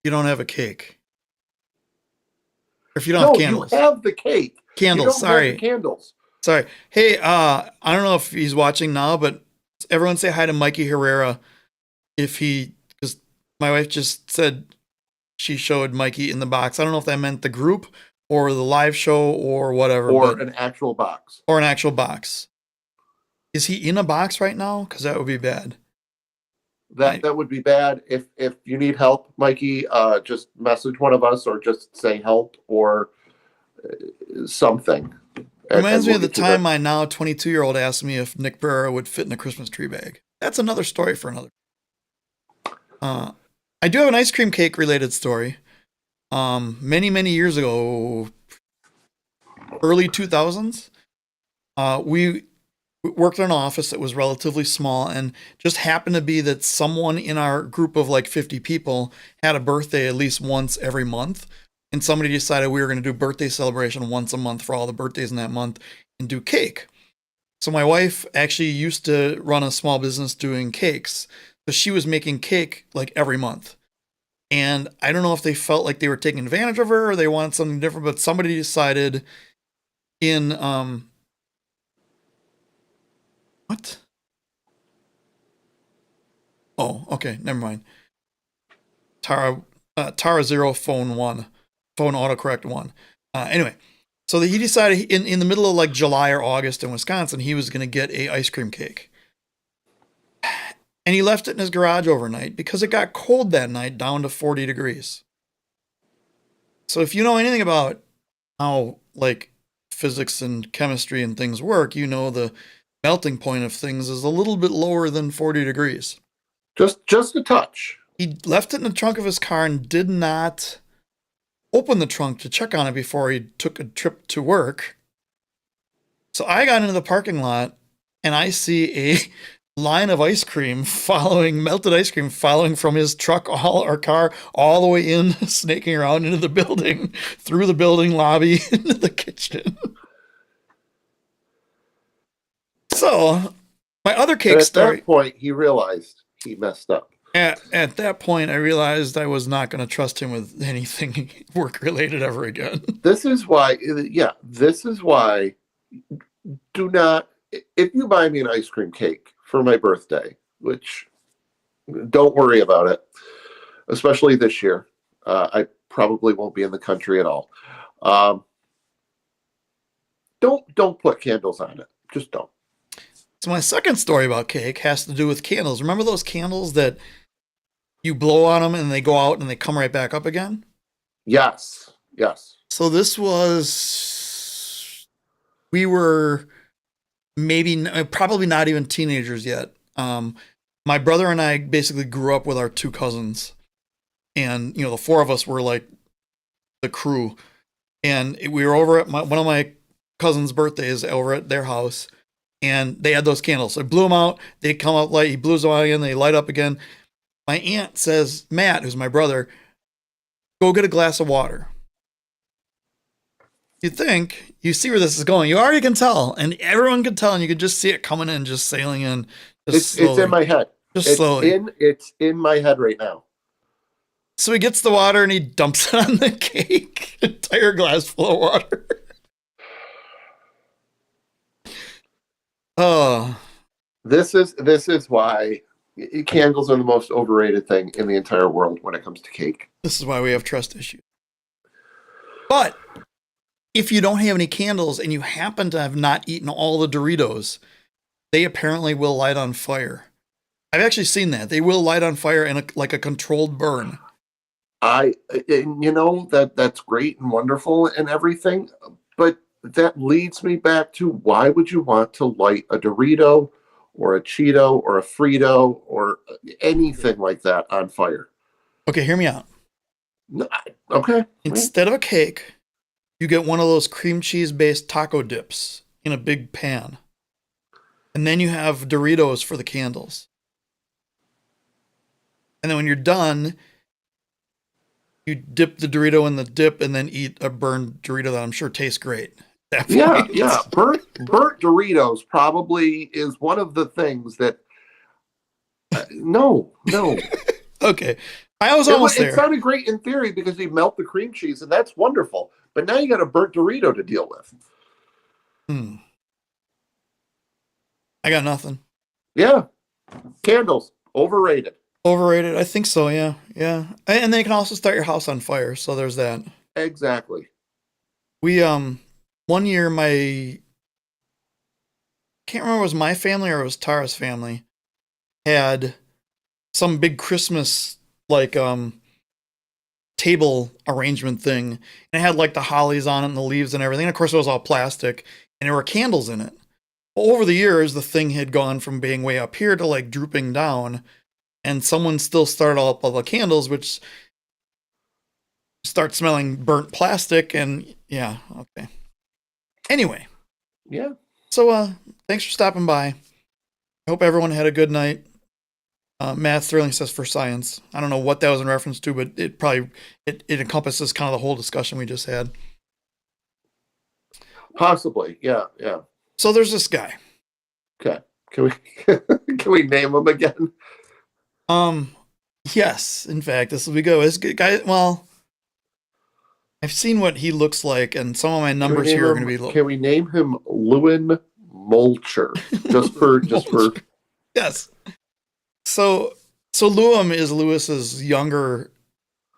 you don't have a cake. Or if you don't have candles. You have the cake. Candles, you don't sorry. Have the candles. Sorry. Hey, I don't know if he's watching now, but everyone say hi to Mikey Herrera. Because my wife just said she showed Mikey in the box. I don't know if that meant the group or the live show or whatever. Or an actual box. Or an actual box. Is he in a box right now? Because that would be bad. That would be bad. If you need help, Mikey, just message one of us or just say help or something. Reminds me of the time my now 22-year-old asked me if Nick Barrera would fit in a Christmas tree bag. That's another story for another. I do have an ice cream cake related story. Many years ago, early 2000s, we worked in an office that was relatively small, and just happened to be that someone in our group of like 50 people had a birthday at least once every month. And somebody decided we were going to do birthday celebration once a month for all the birthdays in that month and do cake. So my wife actually used to run a small business doing cakes. So she was making cake like every month. And I don't know if they felt like they were taking advantage of her or they wanted something different, but somebody decided in, what? Oh, okay. Never mind. Tara 0 phone 1. Phone autocorrect 1. Anyway, so he decided in the middle of like July or August in Wisconsin, he was going to get a ice cream cake. And he left it in his garage overnight because it got cold that night, down to 40 degrees. So if you know anything about how like physics and chemistry and things work, you know the melting point of things is a little bit lower than 40 degrees. Just a touch. He left it in the trunk of his car and did not open the trunk to check on it before he took a trip to work. So I got into the parking lot and I see a line of ice cream melted ice cream following from his truck, our car, all the way in, snaking around into the building, through the building lobby, into the kitchen. So my other cake story. At that point, he realized he messed up. At that point, I realized I was not going to trust him with anything work-related ever again. This is why, do not, if you buy me an ice cream cake for my birthday, which don't worry about it, especially this year. I probably won't be in the country at all. Don't put candles on it. Just don't. So my second story about cake has to do with candles. Remember those candles that you blow on them and they go out and they come right back up again? Yes. So this was, we were probably not even teenagers yet. My brother and I basically grew up with our two cousins, and the four of us were like the crew. And we were over at one of my cousins' birthdays over at their house, and they had those candles. So I blew them out. They come out light. He blew them out again. They light up again. My aunt says, Matt, who's my brother, go get a glass of water. You think, you see where this is going. You already can tell, and everyone can tell, and you can just see it coming in, just sailing in. It's in my head. Slowly. It's in my head right now. So he gets the water and he dumps it on the cake. Entire glass full of water. Oh. This is why candles are the most overrated thing in the entire world when it comes to cake. This is why we have trust issues. But if you don't have any candles and you happen to have not eaten all the Doritos, they apparently will light on fire. I've actually seen that. They will light on fire in like a controlled burn. And that's great and wonderful and everything, but that leads me back to, why would you want to light a Dorito or a Cheeto or a Frito or anything like that on fire? Okay, hear me out. No, okay. Instead of a cake, you get one of those cream cheese based taco dips in a big pan. And then you have Doritos for the candles. And then when you're done, you dip the Dorito in the dip and then eat a burned Dorito that I'm sure tastes great. Yeah. Burnt Doritos probably is one of the things that. No. Okay. I was almost there. It sounded great in theory because you melt the cream cheese, and that's wonderful. But now you got a burnt Dorito to deal with. I got nothing. Yeah. Candles, overrated. Overrated? I think so, yeah. Yeah. And they can also start your house on fire, so there's that. Exactly. We, one year, can't remember if it was my family or it was Tara's family, had some big Christmas, like, table arrangement thing. And it had, like, the hollies on it and the leaves and everything. And of course, it was all plastic, and there were candles in it. Well, over the years, the thing had gone from being way up here to, like, drooping down. And someone still started all up all the candles, which start smelling burnt plastic. And yeah, okay. Anyway. Yeah. So thanks for stopping by. I hope everyone had a good night. Matt Sterling says for science. I don't know what that was in reference to, but it probably it encompasses kind of the whole discussion we just had. Possibly. Yeah. So there's this guy. Okay. Can we name him again? Yes, in fact, this will be good. This guy, well, I've seen what he looks like, and some of my numbers here are going to be low. Can we name him Lewin Mulcher? Just for. Yes. So Lewin is Lewis's younger,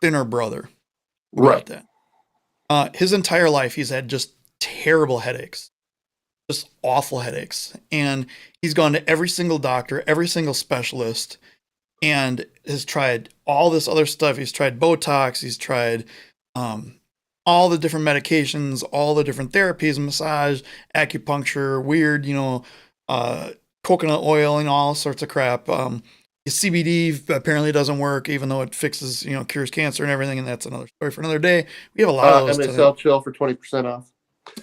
thinner brother. Right. That. His entire life, he's had just terrible headaches, just awful headaches, and he's gone to every single doctor, every single specialist, and has tried all this other stuff. He's tried Botox. He's tried all the different medications, all the different therapies, massage, acupuncture, weird, coconut oil and all sorts of crap. CBD apparently doesn't work, even though it fixes, cures cancer and everything. And that's another story for another day. We have a lot of those. MASL Chill for 20% off.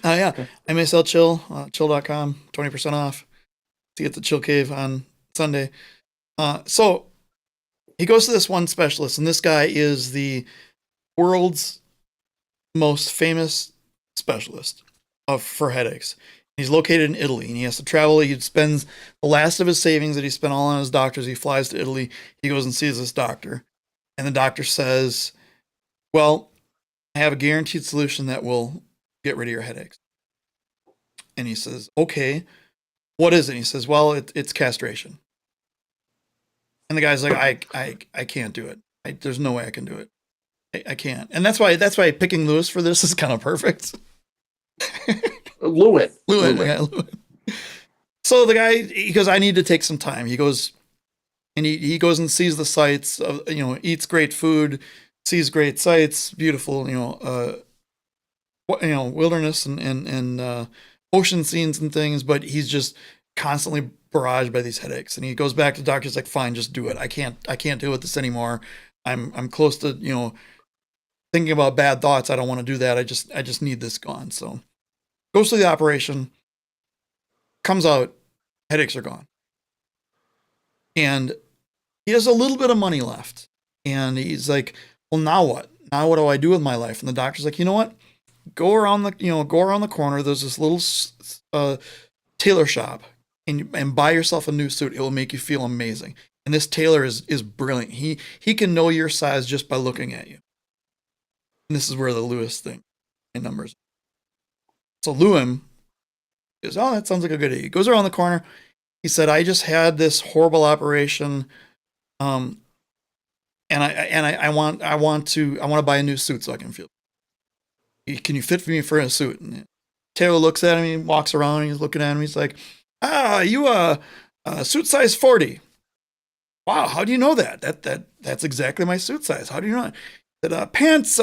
Yeah. Okay. MASL Chill, chill.com, 20% off to get the Chill Cave on Sunday. So he goes to this one specialist, and this guy is the world's most famous specialist for headaches. He's located in Italy, and he has to travel. He spends the last of his savings that he spent all on his doctors. He flies to Italy. He goes and sees this doctor, and the doctor says, well, I have a guaranteed solution that will get rid of your headaches. And he says, okay, what is it? He says, well, it's castration. And the guy's like, I can't do it. There's no way I can do it. I can't. And that's why picking Lewis for this is kind of perfect. Lewin. So the guy, he goes, I need to take some time. He goes and he goes and sees the sights of, eats great food, sees great sights, beautiful, wilderness and ocean scenes and things, but he's just constantly barraged by these headaches. And he goes back to the doctor. He's like, fine, just do it. I can't deal with this anymore. I'm close to, thinking about bad thoughts. I don't want to do that. I just need this gone. So goes through the operation, comes out, headaches are gone. And he has a little bit of money left. And he's like, well, now what? Now what do I do with my life? And the doctor's like, you know what? Go around the corner. There's this little tailor shop and buy yourself a new suit. It will make you feel amazing. And this tailor is brilliant. He can know your size just by looking at you. And this is where the Lewis thing and numbers. So Lewin goes, oh, that sounds like a good idea. He goes around the corner. He said, I just had this horrible operation. And I want to buy a new suit so I can feel. Can you fit me for a suit? And Taylor looks at him, he walks around, he's looking at him, he's like, you suit size 40. wow, how do you know that? That's exactly my suit size. How do you know that? Pants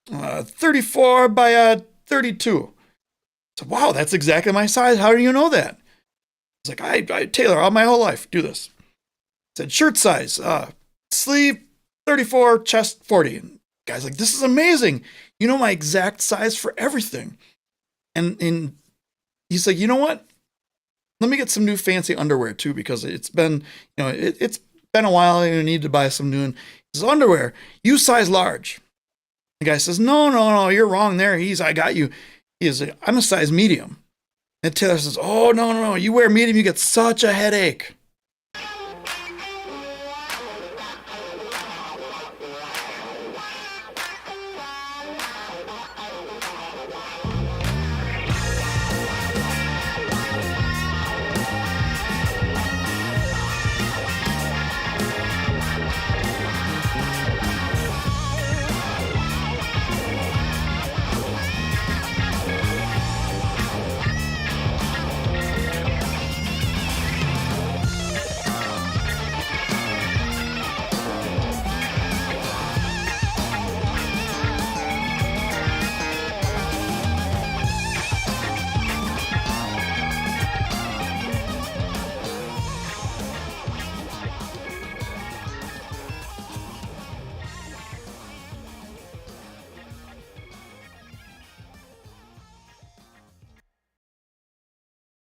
34 by 32. So wow, that's exactly my size. How do you know that? It's like I tailor all my whole life. Do this. Said shirt size, sleeve 34, chest 40. And guy's like, this is amazing. You know my exact size for everything. And he's like, you know what? Let me get some new fancy underwear too, because it's been, it's been a while and I need to buy some new. And he says, underwear, you size large. The guy says, no, you're wrong there. I got you. I'm a size medium. And Taylor says, oh, no, you wear medium, you get such a headache.